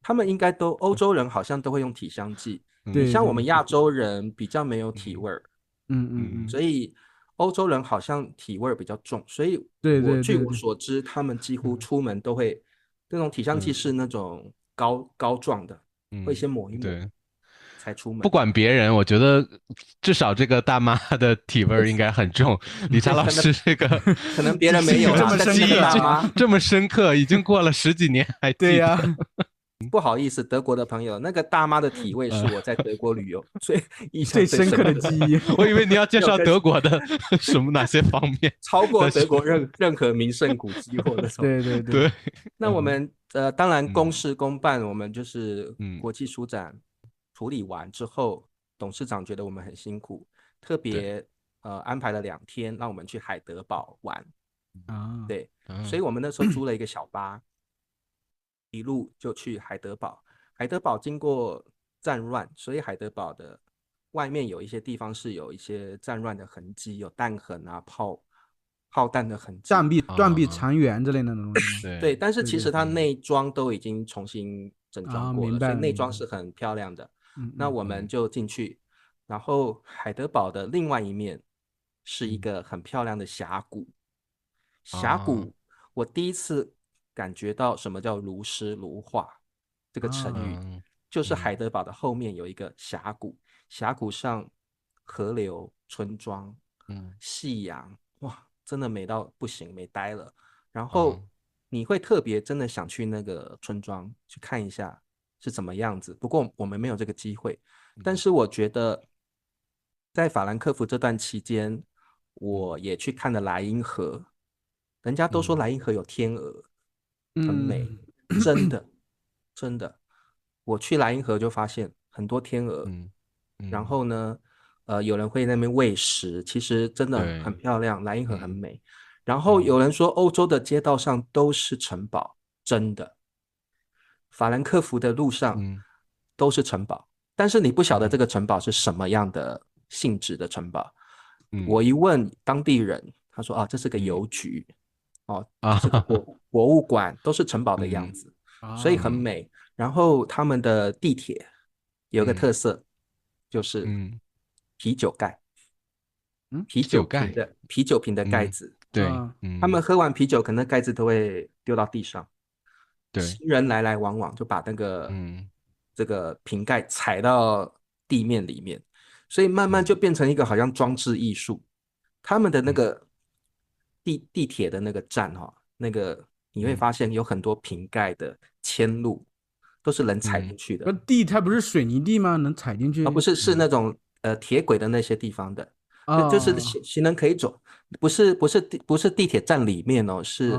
他们应该都欧洲人好像都会用体香剂，你对对，像我们亚洲人比较没有体味儿，嗯嗯嗯嗯，所以欧洲人好像体味儿比较重，所以对据我对对对，所知，他们几乎出门都会那种体香剂是那种膏状的，会先抹一抹对，才出门。不管别人，我觉得至少这个大妈的体味儿应该很重。理查老可能师这个可能别人记忆没有啦，这么深但是那个刻啊？大妈这么深刻，已经过了十几年还记得。对呀，不好意思，德国的朋友，那个大妈的体味是我在德国旅游最印象最深刻最深刻的，的记忆。我以为你要介绍没有跟德国的哪些方面，超过但是德国任何名胜古迹或那种。对对对，对，那我们当然公嗯事公办，我们就是嗯，国际书展处理完之后，董事长觉得我们很辛苦，特对，别安排了2天让我们去海德堡玩。啊，对，所以嗯我们那时候租了一个小巴，一路就去海德堡。海德堡经过战乱，所以海德堡的外面有一些地方是有一些战乱的痕迹，有弹痕啊、炮弹的痕迹。断壁啊，残垣之类的那种东西吗？对，对，但是对对，其实它内装都已经重新整装啊，过了，所以内明白了明白了，装是很漂亮的。那嗯我们就进去，然后海德堡的另外一面是一嗯个很漂亮的峡谷。峡啊，谷，我第一次感觉到什么叫如诗如画这个成啊语，嗯就是海嗯德堡的后面有一个峡谷，峡谷上河流、村庄、嗯夕阳，哇，真的美到不行，美呆了。然啊，后你会特别真的想去那个村庄去看一下是怎么样子，不过我们没有这个机会。但是我觉得在法兰克福这段期间，我也去看了莱茵河，人家都说嗯莱茵河有天鹅，很美，嗯真的真的。我去莱茵河就发现很多天鹅，嗯然嗯，后呢，有人会在那边喂食，其实真的很对，漂亮，莱茵河很嗯美。然后嗯有人说欧洲的街道上都是城堡，真的，法兰克福的路上嗯都是城堡，但是你不晓得嗯这个城堡是什么样的性质的城堡。我嗯一问当地人，他说啊，这是个嗯邮局，哦，啊，这是个博物馆，都是城堡的样嗯子，所以很啊，嗯美。然后他们的地铁有一个嗯特色，就是嗯，啤酒盖，嗯啤酒盖，啤酒瓶的盖嗯，子，对，啊他们喝完啤酒，可能盖子都会丢到地上。对，行人来来往往，就把嗯这个瓶盖踩到地面里面，所以慢慢就嗯变成一个好像装置艺术。他们的那嗯个地铁的那个站哈、那个你会嗯发现有很多瓶盖的迁路都是人踩进嗯去的，那地它不是水泥地吗？能踩进而不去？是那种铁轨的那些地方的，就是哦行人可以走，不是地铁站里面哦，是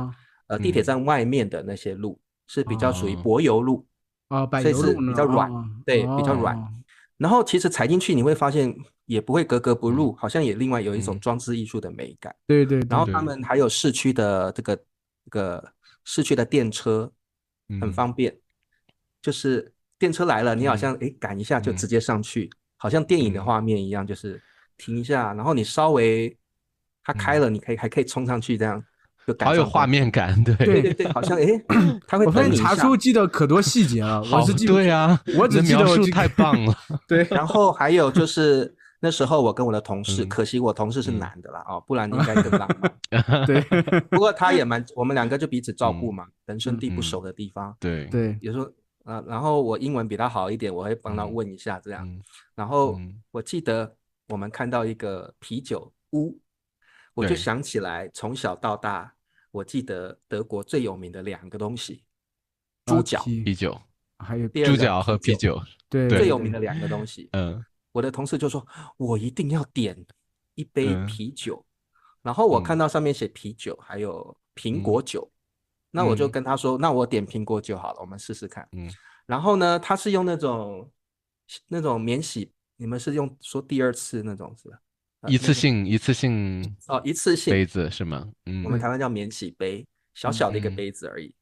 哦地铁嗯站外面的那些路是比较属于哦柏油路，哦，柏所以是油路那种，比较软，哦哦对，比较软。哦然后其实踩进去你会发现也不会格格不入，好像也另外有一种装置艺术的美感。对对。然后他们还有市区的这个市区的电车，很方便，就是电车来了，你好像赶一下就直接上去，好像电影的画面一样，就是停一下，然后你稍微它开了，你还可以冲上去这样。好有画面感，对，好像他会等你一下。查书记得可多细节了，我是记不对啊，我只记得描述太棒了。对，然后还有就是那时候我跟我的同事，可惜我同事是男的啦，不然应该更浪漫。对，不过他也我们两个就彼此照顾嘛，人生地不熟的地方，对，有时候然后我英文比他好一点，我会帮他问一下这样。然后我记得我们看到一个啤酒屋，我就想起来从小到大。我记得德国最有名的2个东西，猪脚、啤酒，还有猪脚和啤酒，对，最有名的2个东西。我的同事就说，我一定要点一杯啤酒。然后我看到上面写啤酒，还有苹果酒，那我就跟他说，那我点苹果酒好了，我们试试看。然后呢，他是用那种免洗，你们是用说第二次那种是吧？一次性一次性杯子是吗？我们台湾叫免洗杯，小小的一个杯子而已，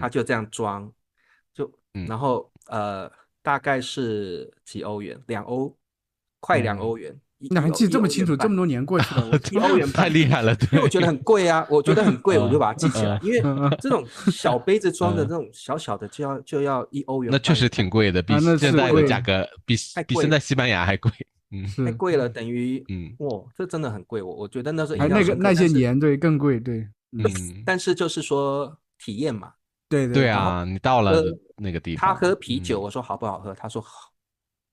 它就这样装，然后大概是几欧元，2欧，快2欧元。那还记这么清楚，这么多年过去了，1欧元太厉害了。因为我觉得很贵啊，我觉得很贵，我就把它记起来。因为这种小杯子装的这种小小的就要1欧元，那确实挺贵的，比现在的价格比现在西班牙还贵。太贵了，等于这真的很贵。我觉得那时候那些年对更贵，对，但是就是说体验嘛，对啊，你到了那个地方，他喝啤酒，我说好不好喝，他说好，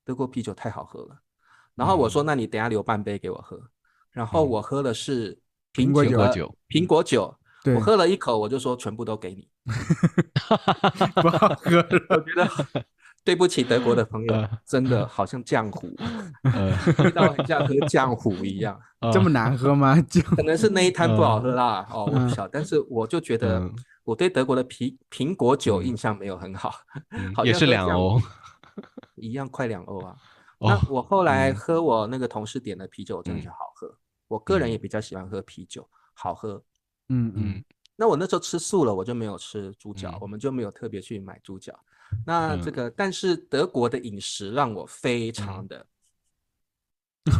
德国啤酒太好喝了。然后我说那你等一下留半杯给我喝，然后我喝的是苹果酒，我喝了一口我就说全部都给你，不好喝了，我觉得。对不起，德国的朋友，真的好像浆糊，味道很像喝浆糊一样。这么难喝吗？可能是那一摊不好喝啦，我不晓得。但是我就觉得我对德国的苹果酒印象没有很好，好像也是2欧，一样快2欧啊。那我后来喝我那个同事点的啤酒真的是好喝，我个人也比较喜欢喝啤酒，好喝。那我那时候吃素了，我就没有吃猪脚，我们就没有特别去买猪脚。那但是德国的饮食让我非常的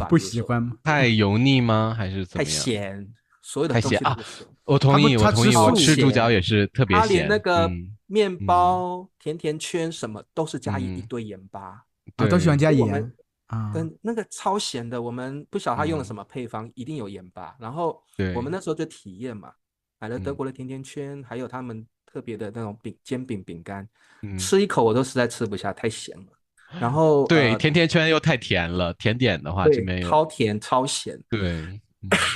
不喜欢吗？太油腻吗？还是怎么样？太咸，所有的东西都咸。我同意，我吃猪脚也是特别咸。他连那个面包、甜甜圈什么都是加一堆盐巴，都喜欢加盐啊。跟那个超咸的，我们不晓得他用了什么配方，一定有盐巴。然后我们那时候就体验嘛，买了德国的甜甜圈，还有他们特别的那种煎饼饼干，吃一口我都实在吃不下，太咸了。然后对，甜甜圈又太甜了，甜点的话这边超甜超咸。对，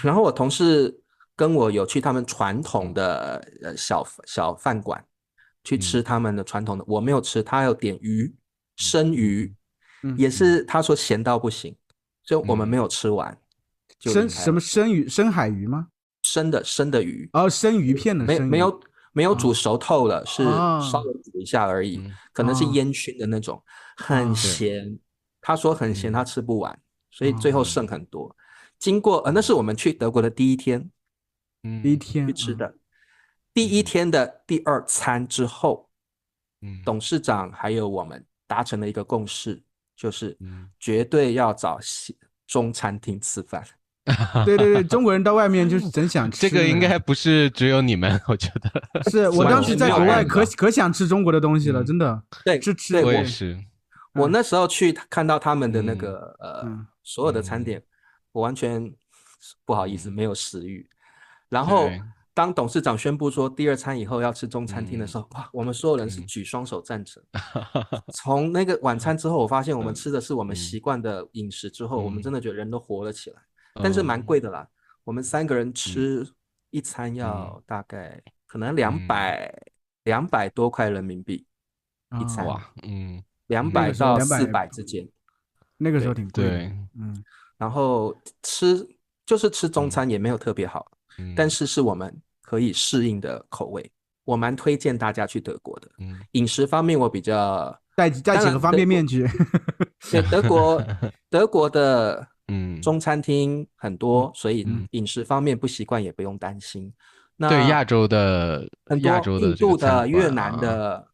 然后我同事跟我有去他们传统的小饭馆去吃他们的传统的，我没有吃，他有点生鱼，也是他说咸到不行，所以我们没有吃完。什么生鱼？深海鱼吗？生的鱼生鱼片的生鱼，没有煮熟透了，是稍微煮一下而已，可能是烟熏的那种，很咸。他说很咸，他吃不完，所以最后剩很多。经过那是我们去德国的第一天去吃的，第一天的第2餐之后，董事长还有我们达成了一个共识，就是绝对要找中餐厅吃饭。对，中国人到外面就是真想吃。这个应该不是只有你们，我觉得是我当时在国外可想吃中国的东西了，真的。对，我也是。我那时候去看到他们的那个所有的餐点，我完全不好意思，没有食欲。然后当董事长宣布说第2餐以后要吃中餐厅的时候，哇，我们所有人是举双手赞成。从那个晚餐之后，我发现我们吃的是我们习惯的饮食之后，我们真的觉得人都活了起来。但是蛮贵的啦，我们3个人吃一餐要大概可能200多块人民币一餐，哇，200到400之间，那个时候挺贵的。对，然后吃中餐也没有特别好，但是我们可以适应的口味，我蛮推荐大家去德国的。饮食方面我比较带几个方便面去。对，德国的中餐厅很多，所以饮食方面不习惯也不用担心。对，那很多印度的、越南的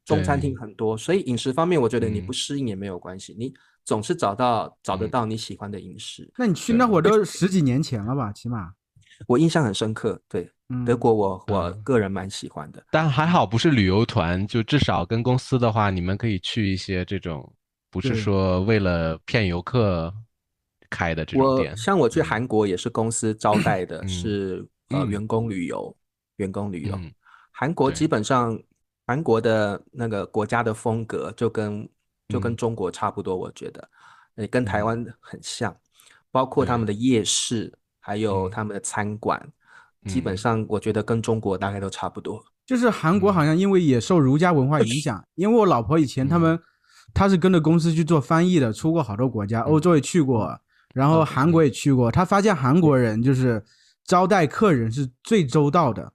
中餐厅很多，所以饮食方面我觉得你不适应也没有关系，你总是找得到你喜欢的饮食。那你去那会儿都10几年前了吧，起码。我印象很深刻，对，德国我个人蛮喜欢的。但还好不是旅游团，就至少跟公司的话，你们可以去一些这种不是说为了骗游客开的这种店。像我去韩国也是公司招待的，是员工旅游。韩国基本上韩国的那个国家的风格就跟中国差不多，我觉得跟台湾很像，包括他们的夜市还有他们的餐馆，基本上我觉得跟中国大概都差不多。就是韩国好像因为也受儒家文化影响，因为我老婆以前她是跟着公司去做翻译的，出过好多国家，欧洲也去过，然后韩国也去过，她发现韩国人就是招待客人是最周到的，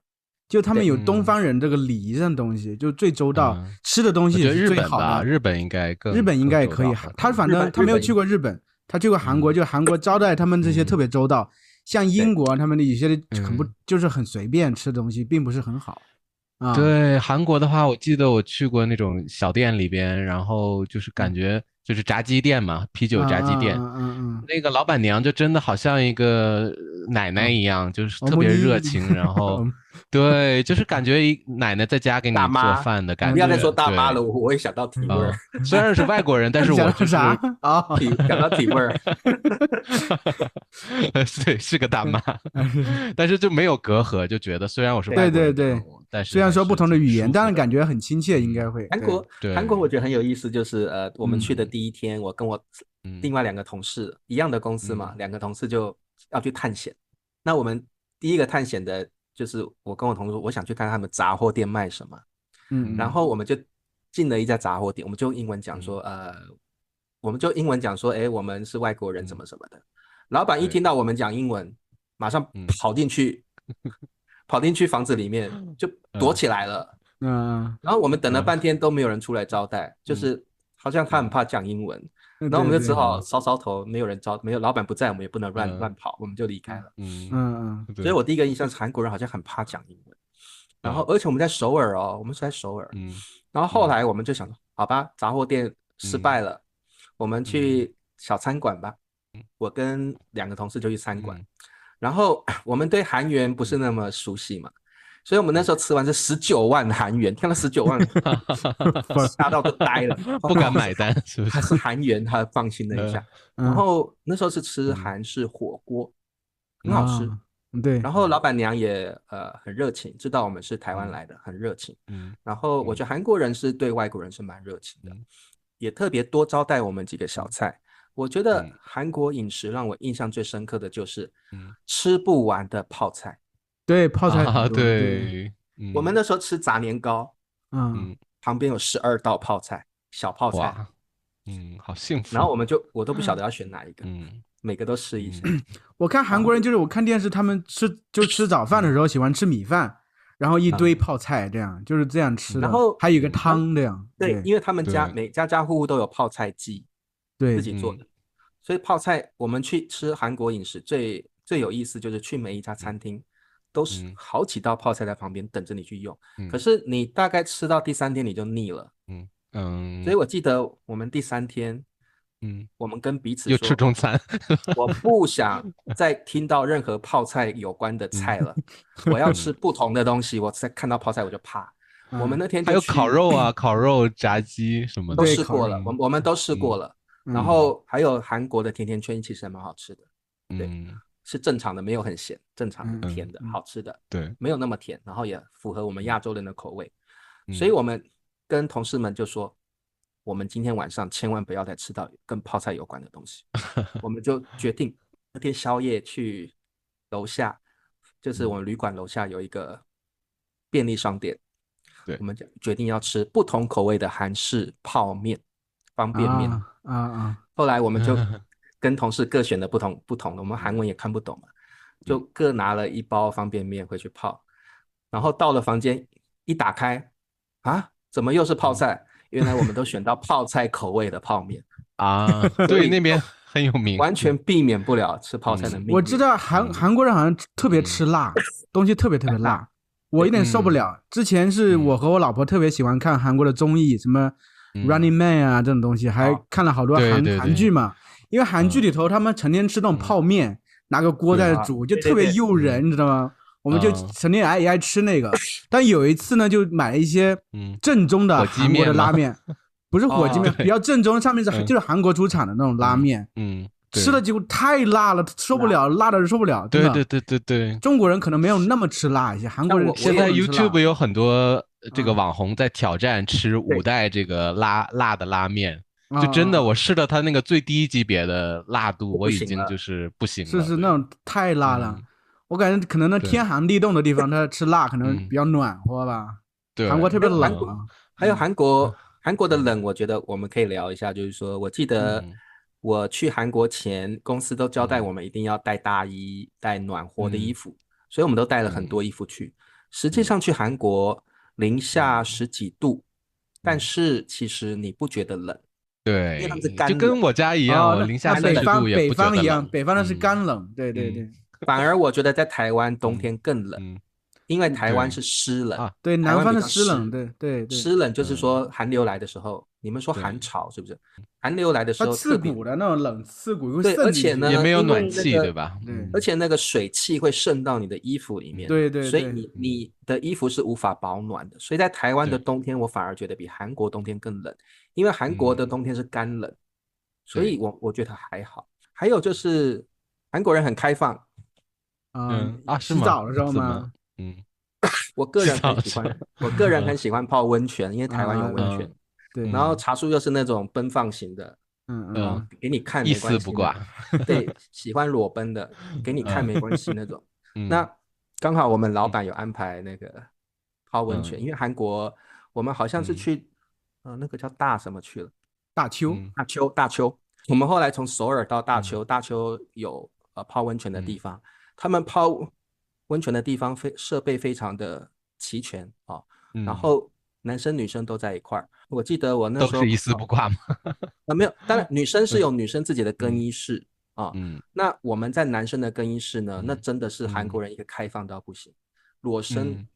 就他们有东方人这个礼仪上的东西，就最周到，吃的东西也是最好的。日本应该也可以，他反正他没有去过日本，他去过韩国，就韩国招待他们这些特别周到，像英国他们的有些就是很随便吃的东西，并不是很好。对，韩国的话，我记得我去过那种小店里边，然后就是感觉就是炸鸡店嘛，啤酒炸鸡店，那个老板娘就真的好像一个奶奶一样，就是特别热情，然后对，就是感觉奶奶在家给你做饭的感觉。不要再说大妈了，我会想到体味儿。虽然是外国人，但是我就是想到体味儿。对，是个大妈，但是就没有隔阂，就觉得虽然我是外国人，对，但是虽然说不同的语言，但是感觉很亲切，应该会。韩国我觉得很有意思，就是我们去的第一天，我跟我另外2个同事一样的公司嘛，2个同事就要去探险。那我们第一个探险的就是我跟我同事，我想去看他们杂货店卖什么。然后我们就进了一家杂货店，我们就英文讲说，我们是外国人，怎么什么的。老板一听到我们讲英文，马上跑进去房子里面就躲起来了。然后我们等了半天都没有人出来招待，就是好像他很怕讲英文。然后我们就只好搔头，没有老板不在，我们也不能乱跑，我们就离开了。所以我第一个印象是韩国人好像很怕讲英文。然后而且我们在首尔哦，我们是在首尔。然后后来我们就想说，好吧，杂货店失败了，我们去小餐馆吧。我跟2个同事就去餐馆，然后我们对韩元不是那么熟悉嘛，所以我们那时候吃完是19万韩元，听了19万，吓到都呆了，不敢买单，是不是？还是韩元，他放心了一下。然后那时候是吃韩式火锅，很好吃。对。然后老板娘也很热情，知道我们是台湾来的，很热情。然后我觉得韩国人是对外国人是蛮热情的，也特别多招待我们几个小菜。我觉得韩国饮食让我印象最深刻的就是吃不完的泡菜。对，泡菜对，我们那时候吃炸年糕，旁边有12道泡菜，小泡菜，好幸福。然后我都不晓得要选哪一个，每个都试一下。我看韩国人就是我看电视，他们吃早饭的时候喜欢吃米饭，然后一堆泡菜，这样就是这样吃的。然后还有一个汤这样。对，因为他们每家户户都有泡菜机。自己做的，所以泡菜我们去吃韩国饮食最有意思就是去每一家餐厅都是好几道泡菜在旁边等着你去用，可是你大概吃到第3天你就腻了。所以我记得我们第3天我们跟彼此说又吃中餐我不想再听到任何泡菜有关的菜了，我要吃不同的东西，我再看到泡菜我就怕。我们那天就还有烤肉啊，烤肉炸鸡什么的都试过了，我们都试过了。然后还有韩国的甜甜圈其实还蛮好吃的，对，是正常的，没有很咸，正常的甜的，好吃的，对，没有那么甜，然后也符合我们亚洲人的口味。所以我们跟同事们就说，我们今天晚上千万不要再吃到跟泡菜有关的东西。我们就决定那天宵夜去楼下，就是我们旅馆楼下有一个便利商店，对，我们决定要吃不同口味的韩式泡面、方便面。后来我们就跟同事各选了不同的，我们韩文也看不懂嘛，就各拿了1包方便面回去泡。然后到了房间一打开，怎么又是泡菜？原来我们都选到泡菜口味的泡面。啊，对，那边很有名，完全避免不了吃泡菜的命运。我知道韩国人好像特别吃辣，东西特别辣，我有点受不了。之前是我和我老婆特别喜欢看韩国的综艺，什么 Running Man 啊这种东西，还看了好多韩剧嘛。因为韩剧里头他们成天吃那种泡面，拿个锅在煮，就特别诱人，你知道吗？我们就成天也爱吃那个。但有一次呢，就买了一些正宗的韩国的拉面，不是火鸡面，比较正宗，上面就是韩国出产的那种拉面。吃了几乎太辣了，受不了，辣的受不了。对，中国人可能没有那么吃辣一些，韩国人现在 YouTube 有很多这个网红在挑战吃5代这个辣的拉面。就真的，我试了它那个最低级别的辣度，我已经就是不行了。是那种太辣了，我感觉可能那天寒地冻的地方，它吃辣可能比较暖和吧。对，韩国特别冷啊。还有韩国的冷，我觉得我们可以聊一下。就是说我记得我去韩国前，公司都交代我们一定要带大衣、带暖和的衣服，所以我们都带了很多衣服去。实际上去韩国零下10几度，但是其实你不觉得冷。对，就跟我家一样，我零下30度也不觉得冷。北方一样，北方的是干冷，对。反而我觉得在台湾冬天更冷，因为台湾是湿冷。对，南方的湿冷，对。湿冷就是说寒流来的时候，你们说寒潮是不是？寒流来的时候，刺骨的那种冷，刺骨会对，而且呢也没有暖气，对吧？而且那个水汽会渗到你的衣服里面，对，所以你的衣服是无法保暖的。所以在台湾的冬天，我反而觉得比韩国冬天更冷。因为韩国的冬天是干冷，所以我觉得还好。还有就是韩国人很开放，洗澡的时候吗？我个人很喜欢泡温泉，因为台湾有温泉。对，然后茶叔又是那种奔放型的，给你看没关系，一丝不挂。对，喜欢裸奔的，给你看没关系那种。那刚好我们老板有安排那个泡温泉，因为韩国我们好像是去。那个叫大什么去了？大邱。我们后来从首尔到大邱，大邱有泡温泉的地方，他们泡温泉的地方设备非常的齐全然后男生女生都在一块儿。我记得我那时候都是一丝不挂吗？没有，当然女生是有女生自己的更衣室那我们在男生的更衣室呢，那真的是韩国人一个开放到不行，裸身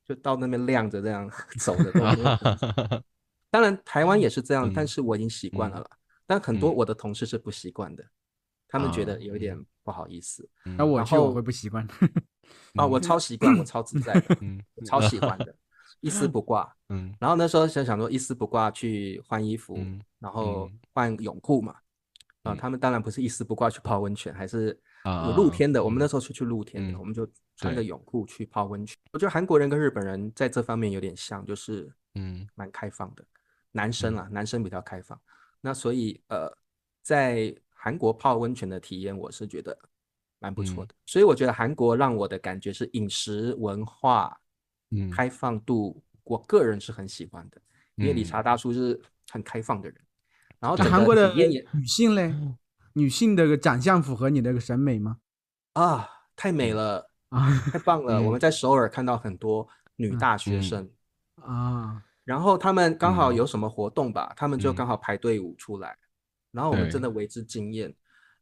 就到那边晾着这样走的。当然台湾也是这样，但是我已经习惯了啦。但很多我的同事是不习惯的，他们觉得有一点不好意思。那我去我会不习惯。我超习惯，我超自在的，我超喜欢的，一丝不挂。然后那时候想说一丝不挂去换衣服，然后换泳裤嘛。他们当然不是一丝不挂去泡温泉，还是有露天的。我们那时候是去露天的，我们就穿着泳裤去泡温泉。我觉得韩国人跟日本人在这方面有点像，就是蛮开放的。男生比较开放，那所以在韩国泡温泉的体验，我是觉得蛮不错的。所以我觉得韩国让我的感觉是饮食文化开放度，我个人是很喜欢的，因为理查大叔是很开放的人。然后韩国的女性嘞，女性的长相符合你的审美吗？太美了太棒了！我们在首尔看到很多女大学生然后他们刚好有什么活动吧，他们就刚好排队伍出来，然后我们真的为之惊艳，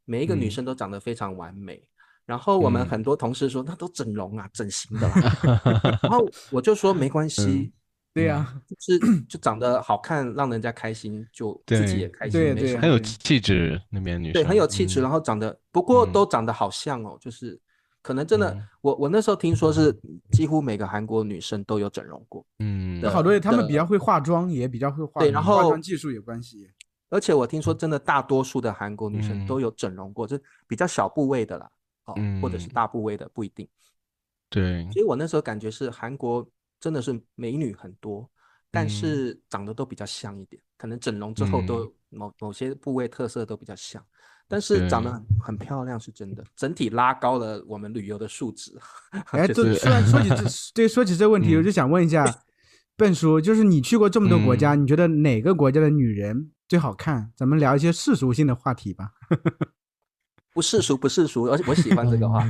每一个女生都长得非常完美。然后我们很多同事说那都整容啊，整形的啦。然后我就说没关系，对呀，就长得好看，让人家开心，就自己也开心，对，很有气质那边女生，对，很有气质，然后不过都长得好像就是。可能真的，我那时候听说是几乎每个韩国女生都有整容过，好多他们比较会化妆，也比较会化，对，然后化妆技术有关系。而且我听说真的大多数的韩国女生都有整容过，就是比较小部位的啦，或者是大部位的不一定。对，所以我那时候感觉是韩国真的是美女很多，但是长得都比较像一点，可能整容之后都某些部位特色都比较像。但是长得很漂亮是真的，整体拉高了我们旅游的素质。说起这问题，我就想问一下笨叔，就是你去过这么多国家，你觉得哪个国家的女人最好看？咱们聊一些世俗性的话题吧。不世俗，而且我喜欢这个话。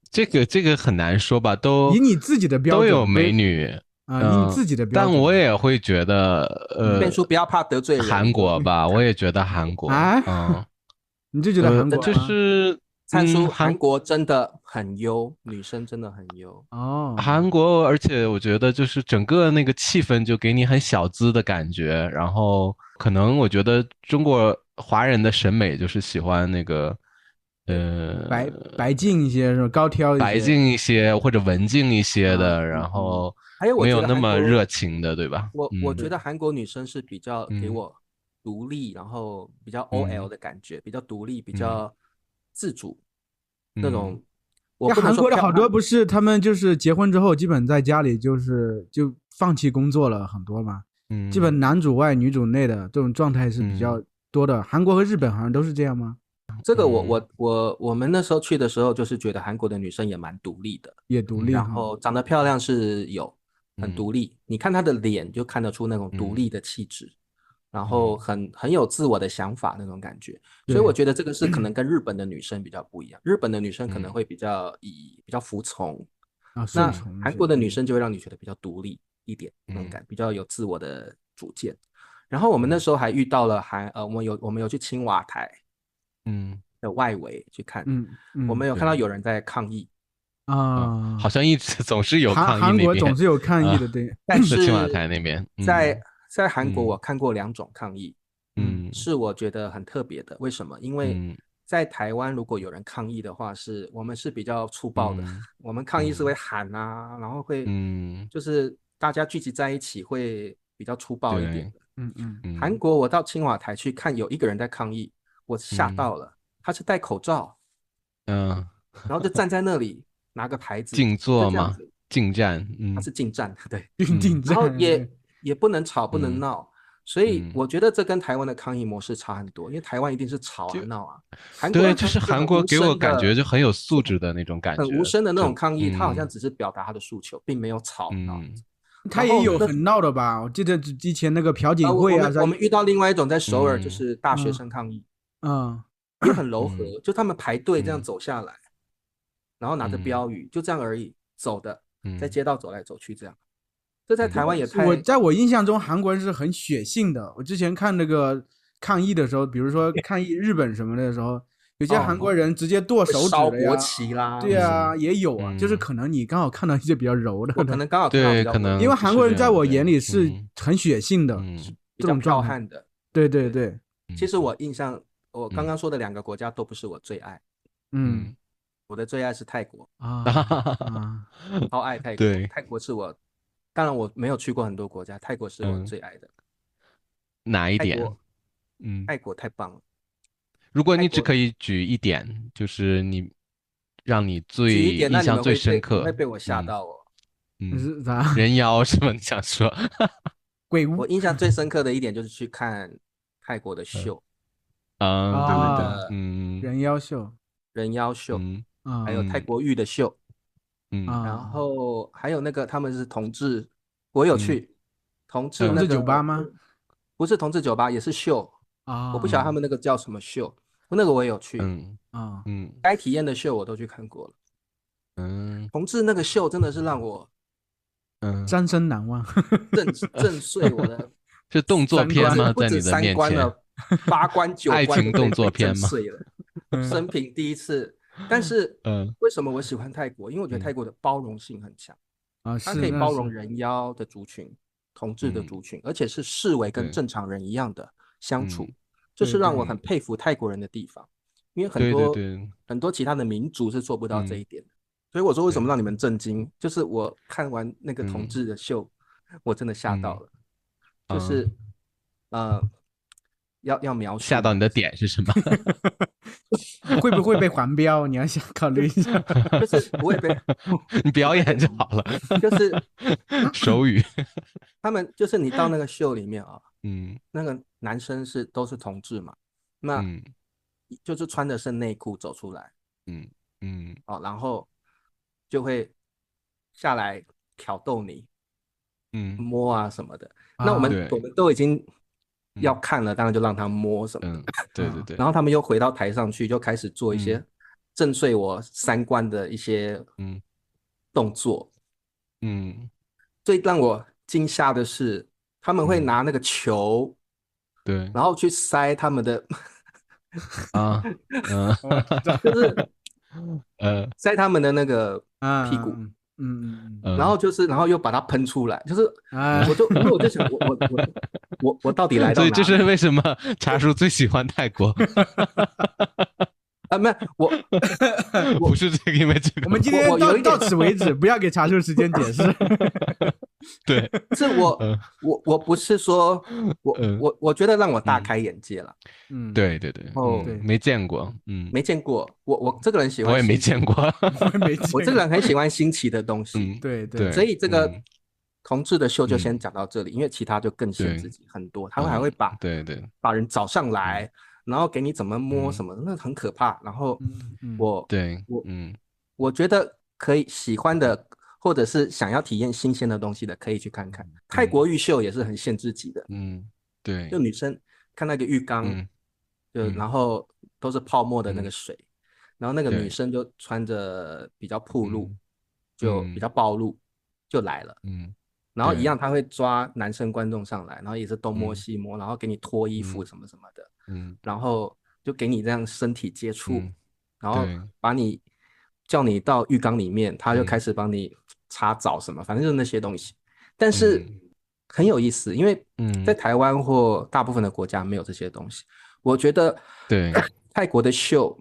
这个很难说吧，都以你自己的标准都有美女以你自己的标准。但我也会觉得，变叔不要怕得罪人。韩国吧，我也觉得韩国啊，你就觉得韩国就是灿叔，韩国真的很优，女生真的很优哦。韩国，而且我觉得就是整个那个气氛就给你很小资的感觉，然后可能我觉得中国华人的审美就是喜欢那个，白净一些是吧？高挑一些，白净一些或者文静一些的，然后还有没有那么热情的，对吧？我觉得韩国女生是比较给我独立，然后比较 OL 的感觉，比较独立，比较自主那种。韩国的好多不是他们就是结婚之后基本在家里就放弃工作了很多嘛，基本男主外女主内的这种状态是比较多的。韩国和日本好像都是这样吗？这个我们那时候去的时候就是觉得韩国的女生也蛮独立的，也独立，然后长得漂亮是很独立，你看她的脸就看得出那种独立的气质。然后很有自我的想法那种感觉，所以我觉得这个是可能跟日本的女生比较不一样。日本的女生可能会比较服从，那韩国的女生就会让你觉得比较独立一点那种感，比较有自我的主见。然后我们那时候还遇到了我们有去青瓦台的外围去看，我们有看到有人在抗议啊，好像一直总是有抗议，韩国总是有抗议的，对，但是青瓦台那边在韩国，我看过2种抗议，是我觉得很特别的。为什么？因为在台湾，如果有人抗议的话，我们是比较粗暴的，我们抗议是会喊啊，然后会，就是大家聚集在一起会比较粗暴一点的。韩国，我到青瓦台去看，有一个人在抗议，我吓到了，他是戴口罩，然后就站在那里拿个牌子，静坐吗？静站，他是静站，对，静站，然后也不能吵，不能闹，所以我觉得这跟台湾的抗议模式差很多，因为台湾一定是吵啊闹啊，对，就是韩国给我感觉就很有素质的那种感觉，很无声的那种抗议，他好像只是表达他的诉求，并没有吵闹。他也有很闹的吧？我记得之前那个朴槿惠啊，我们遇到另外一种在首尔，就是大学生抗议，也很柔和，就他们排队这样走下来，然后拿着标语，就这样而已，走的，在街道走来走去这样。这在台湾也在我印象中，韩国人是很血性的。我之前看那个抗议的时候，比如说抗议日本什么的时候，有些韩国人直接剁手指烧国旗啦，对啊，也有啊。就是可能你刚好看到一些比较柔的，我可能刚好看到比较柔，因为韩国人在我眼里是很血性的，比较彪悍的。对对对。其实我印象，我刚刚说的2个国家都不是我最爱。我的最爱是泰国啊，超爱泰国。泰国是我。当然我没有去过很多国家，泰国是我最爱的。哪一点？泰国太棒了。如果你只可以举一点，就是让你最印象最深刻，你会被我吓到哦。是啥？人妖是吗？你想说？鬼屋。我印象最深刻的一点就是去看泰国的秀。对，人妖秀，还有泰国浴的秀。然后还有那个他们是同志，我有去同志酒吧吗？不是同志酒吧，也是秀啊。我不晓得他们那个叫什么秀，那个我也有去。该体验的秀我都去看过了。同志那个秀真的是让我终身难忘，震碎我的。是动作片吗？不止3关了，8关9关爱情动作片吗？碎了，生平第一次。但是，为什么我喜欢泰国？因为我觉得泰国的包容性很强它可以包容人妖的族群、同志的族群，而且是视为跟正常人一样的相处，这是让我很佩服泰国人的地方。因为很多其他的民族是做不到这一点的，所以我说为什么让你们震惊？就是我看完那个同志的秀，我真的吓到了，就是要描述吓到你的点是什么？会不会被黄标？你要想考虑一下。就是不会被你表演就好了。就是手语。他们就是你到那个秀里面啊，那个男生都是同志嘛，那就是穿的是内裤走出来，然后就会下来挑逗你，摸啊什么的。那我们都已经要看了，当然就让他摸什么的。对。然后他们又回到台上去，就开始做一些震碎我3观的一些动作。最让我惊吓的是，他们会拿那个球，对，然后去塞他们的啊，就是塞他们的那个屁股，然后然后又把它喷出来，就是因为我就想我到底来到哪里？所以这是为什么茶叔最喜欢泰国。没有我不是这个，因为这个我们今天到此为止，不要给茶叔时间解释。对，是我不是说我觉得让我大开眼界了。对对对，没见过，没见过。我这个人喜欢，我也没见过，我这个人很喜欢新奇的东西。对对，所以这个同志的秀就先讲到这里，因为其他就更限制很多，他们还会把人找上来。然后给你怎么摸什么，那很可怕。然后我觉得可以喜欢的，或者是想要体验新鲜的东西的，可以去看看。泰国浴秀也是很限制级的，对，就女生看那个浴缸，然后都是泡沫的那个水，然后那个女生就穿着比较暴露，就比较暴露就来了，然后一样他会抓男生观众上来，然后也是东摸西摸，然后给你脱衣服什么什么的。然后就给你这样身体接触，然后叫你到浴缸里面，他就开始帮你擦澡什么，反正就是那些东西。但是很有意思，因为在台湾或大部分的国家没有这些东西。我觉得泰国的秀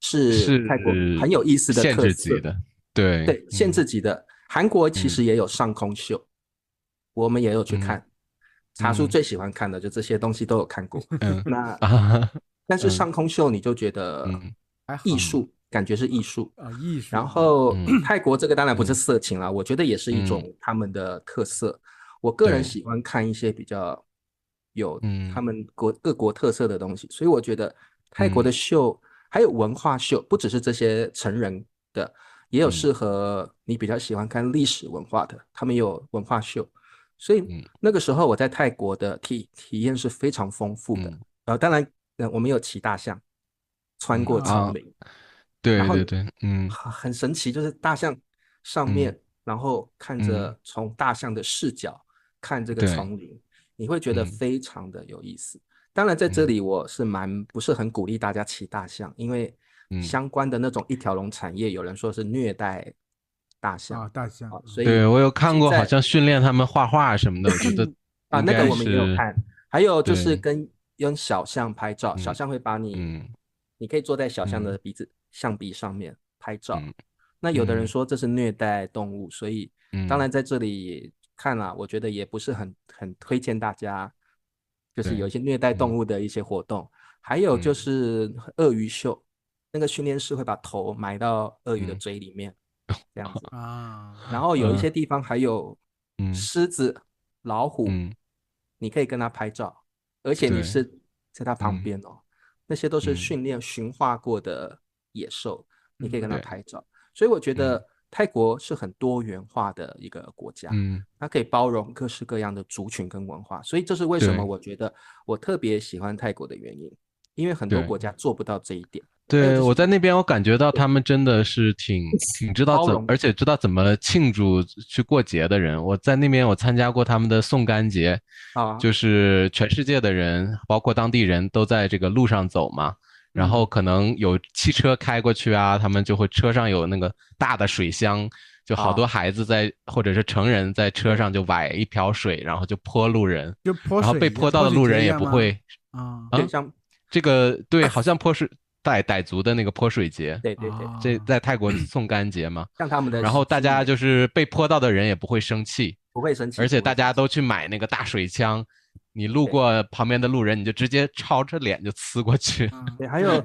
是泰国很有意思的特色，限制级的，对，限制级的。韩国其实也有上空秀，我们也有去看。茶叔最喜欢看的就这些东西都有看过，但是上空秀你就觉得艺术，感觉是艺术啊，艺术。然后泰国这个当然不是色情啦，我觉得也是一种他们的特色。我个人喜欢看一些比较有他们各国特色的东西，所以我觉得泰国的秀还有文化秀，不只是这些成人的，也有适合你比较喜欢看历史文化的，他们也有文化秀。所以那个时候我在泰国的体验是非常丰富的。当然我们有骑大象穿过丛林，对对对，很神奇，就是大象上面，然后看着从大象的视角看这个丛林，你会觉得非常的有意思。当然在这里我是不是很鼓励大家骑大象，因为相关的那种一条龙产业，有人说是虐待大象，大象，所以对，我有看过，好像训练他们画画什么的，我觉得那个我们也有看。还有就是用小象拍照，小象会把你可以坐在小象的象鼻上面拍照。那有的人说这是虐待动物，所以当然在这里看了，我觉得也不是很推荐大家，就是有一些虐待动物的一些活动。还有就是鳄鱼秀，那个训练师会把头埋到鳄鱼的嘴里面。这样子然后有一些地方还有狮子、老虎，你可以跟他拍照，而且你是在他旁边那些都是训练驯化过的野兽，你可以跟他拍照。所以我觉得泰国是很多元化的一个国家，它可以包容各式各样的族群跟文化，所以这是为什么我觉得我特别喜欢泰国的原因，因为很多国家做不到这一点。对，我在那边我感觉到他们真的是挺知道而且知道怎么庆祝去过节的人。我在那边我参加过他们的送干节，就是全世界的人包括当地人都在这个路上走嘛，然后可能有汽车开过去啊，他们就会车上有那个大的水箱，就好多孩子或者是成人在车上就崴一瓢水，然后就泼路人，然后被泼到的路人也不会这个对，好像泼水傣族的那个泼水节，对对对，这在泰国送干节嘛，像他们的，然后大家就是被泼到的人也不会生气，不会生气，而且大家都去买那个大水枪，你路过旁边的路人，你就直接朝着脸就呲过去。对，还有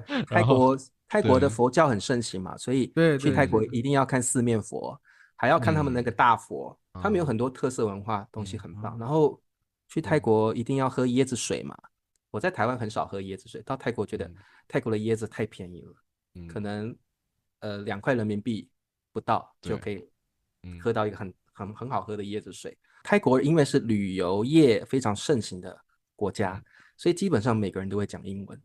泰国的佛教很盛行嘛，所以去泰国一定要看四面佛，还要看他们那个大佛，他们有很多特色文化东西很棒。然后去泰国一定要喝椰子水嘛。我在台湾很少喝椰子水，到泰国觉得泰国的椰子太便宜了，可能2块人民币不到就可以喝到一个很好喝的椰子水。泰国因为是旅游业非常盛行的国家，所以基本上每个人都会讲英文，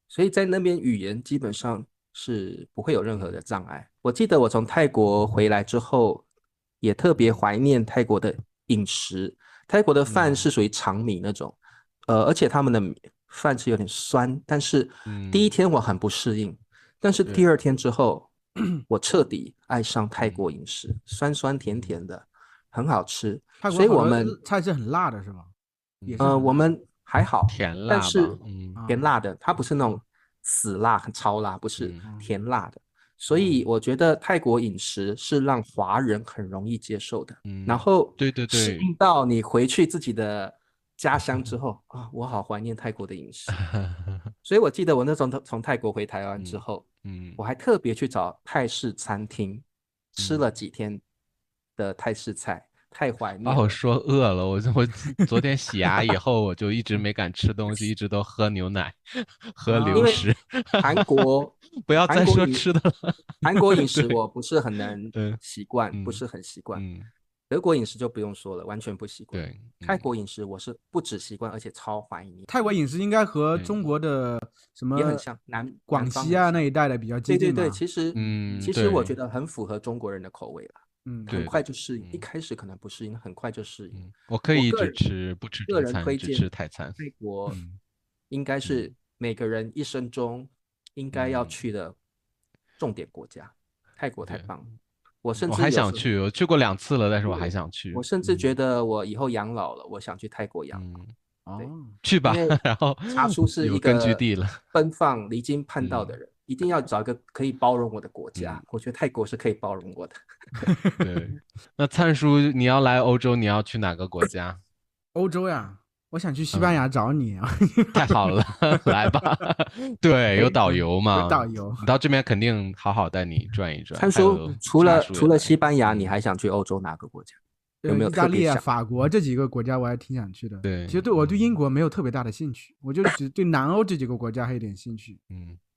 所以在那边语言基本上是不会有任何的障碍。我记得我从泰国回来之后，也特别怀念泰国的饮食，泰国的饭是属于长米那种，而且他们的饭是有点酸，但是第一天我很不适应，但是第2天之后，我彻底爱上泰国饮食，酸酸甜甜的，很好吃。所以我们菜是很辣的，是吗？我们还好，甜辣，但是甜辣的，它不是那种死辣、很超辣，不是甜辣的。所以我觉得泰国饮食是让华人很容易接受的。然后对对对，适应到你回去自己的家乡之后啊，我好怀念泰国的饮食。所以我记得我那时候从泰国回台湾之后，我还特别去找泰式餐厅，吃了几天的泰式菜。太怀念了，把我说饿了。我昨天洗牙以后，我就一直没敢吃东西，一直都喝牛奶，喝流食。韩国不要再说吃的了。韩国饮食我不是很能习惯，不是很习惯。德国饮食就不用说了，完全不习惯。对，泰国饮食我是不只习惯，而且超怀念。泰国饮食应该和中国的什么也很像，广西啊那一带的比较接近。对，其实我觉得很符合中国人的口味了。很快就适应，一开始可能不适应，很快就适应。我可以一直吃，不吃中餐，只吃泰餐。泰国应该是每个人一生中应该要去的重点国家。泰国太棒了，我还想去，我去过2次了，但是我还想去。我甚至觉得我以后养老了，我想去泰国养老。对，去吧。然后查出是一个根据地了，奔放、离经叛道的人。一定要找一个可以包容我的国家，我觉得泰国是可以包容我的。对，那灿叔，你要来欧洲，你要去哪个国家？欧洲呀，我想去西班牙找你啊！太好了，来吧。对，有导游嘛？有导游，你到这边肯定好好带你转一转。灿叔，除了西班牙，你还想去欧洲哪个国家？有没有意大利啊、法国这几个国家我还挺想去的。对，其实我对英国没有特别大的兴趣，我就只对南欧这几个国家还有点兴趣。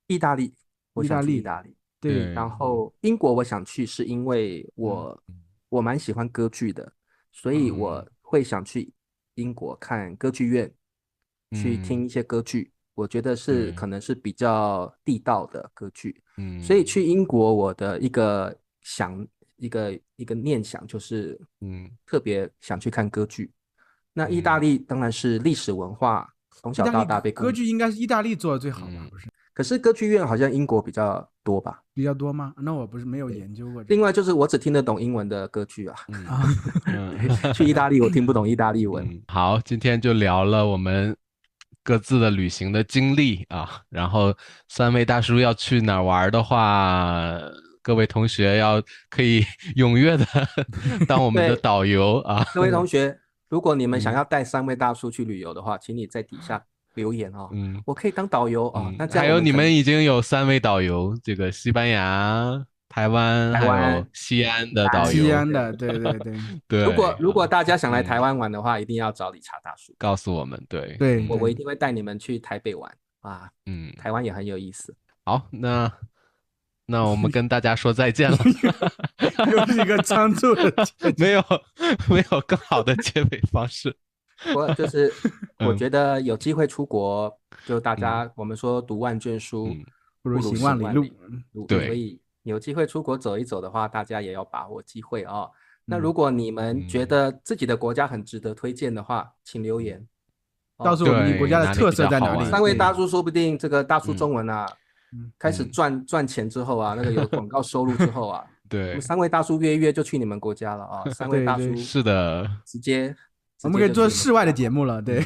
意大利，我想去意大利。对，然后英国我想去是因为我蛮喜欢歌剧的，所以我会想去英国看歌剧院，去听一些歌剧。我觉得可能是比较地道的歌剧。所以去英国我的一个念想就是特别想去看歌剧。那意大利当然是历史文化，从小到大被歌剧应该是意大利做的最好吧？不是？可是歌剧院好像英国比较多吧？比较多吗？那我不是没有研究过。另外就是我只听得懂英文的歌剧啊。去意大利我听不懂意大利文。好，今天就聊了我们各自的旅行的经历啊。然后3位大叔要去哪儿玩的话，各位同学可以踊跃的当我们的导游啊。各位同学，如果你们想要带3位大叔去旅游的话，请你在底下留言哦。我可以当导游啊。那这样还有你们已经有3位导游，这个西班牙、台湾还有西安的导游。西安的，对对。如果大家想来台湾玩的话，一定要找理查大叔告诉我们。对，我一定会带你们去台北玩啊。台湾也很有意思。好，那我们跟大家说再见了。又是一个仓促的没有更好的结尾方式。我觉得有机会出国，就大家我们说读万卷书不如行万里路。对，所以有机会出国走一走的话，大家也要把握机会哦。那如果你们觉得自己的国家很值得推荐的话，请留言告诉我们你国家的特色在哪里。3位大叔说不定这个大叔中文啊，开始赚钱之后啊，那个有广告收入之后啊，对，3位大叔约一约就去你们国家了啊。3位大叔是的，直接我们可以做室外的节目了。对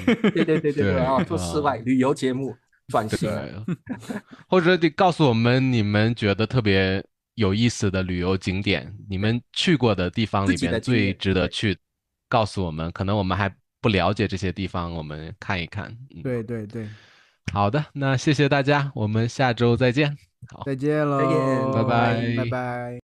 啊，做室外旅游节目转型。或者得告诉我们你们觉得特别有意思的旅游景点，你们去过的地方里边最值得去，告诉我们。可能我们还不了解这些地方，我们看一看。对。好的，那谢谢大家，我们下周再见。好，再见喽，再见，拜拜，拜拜。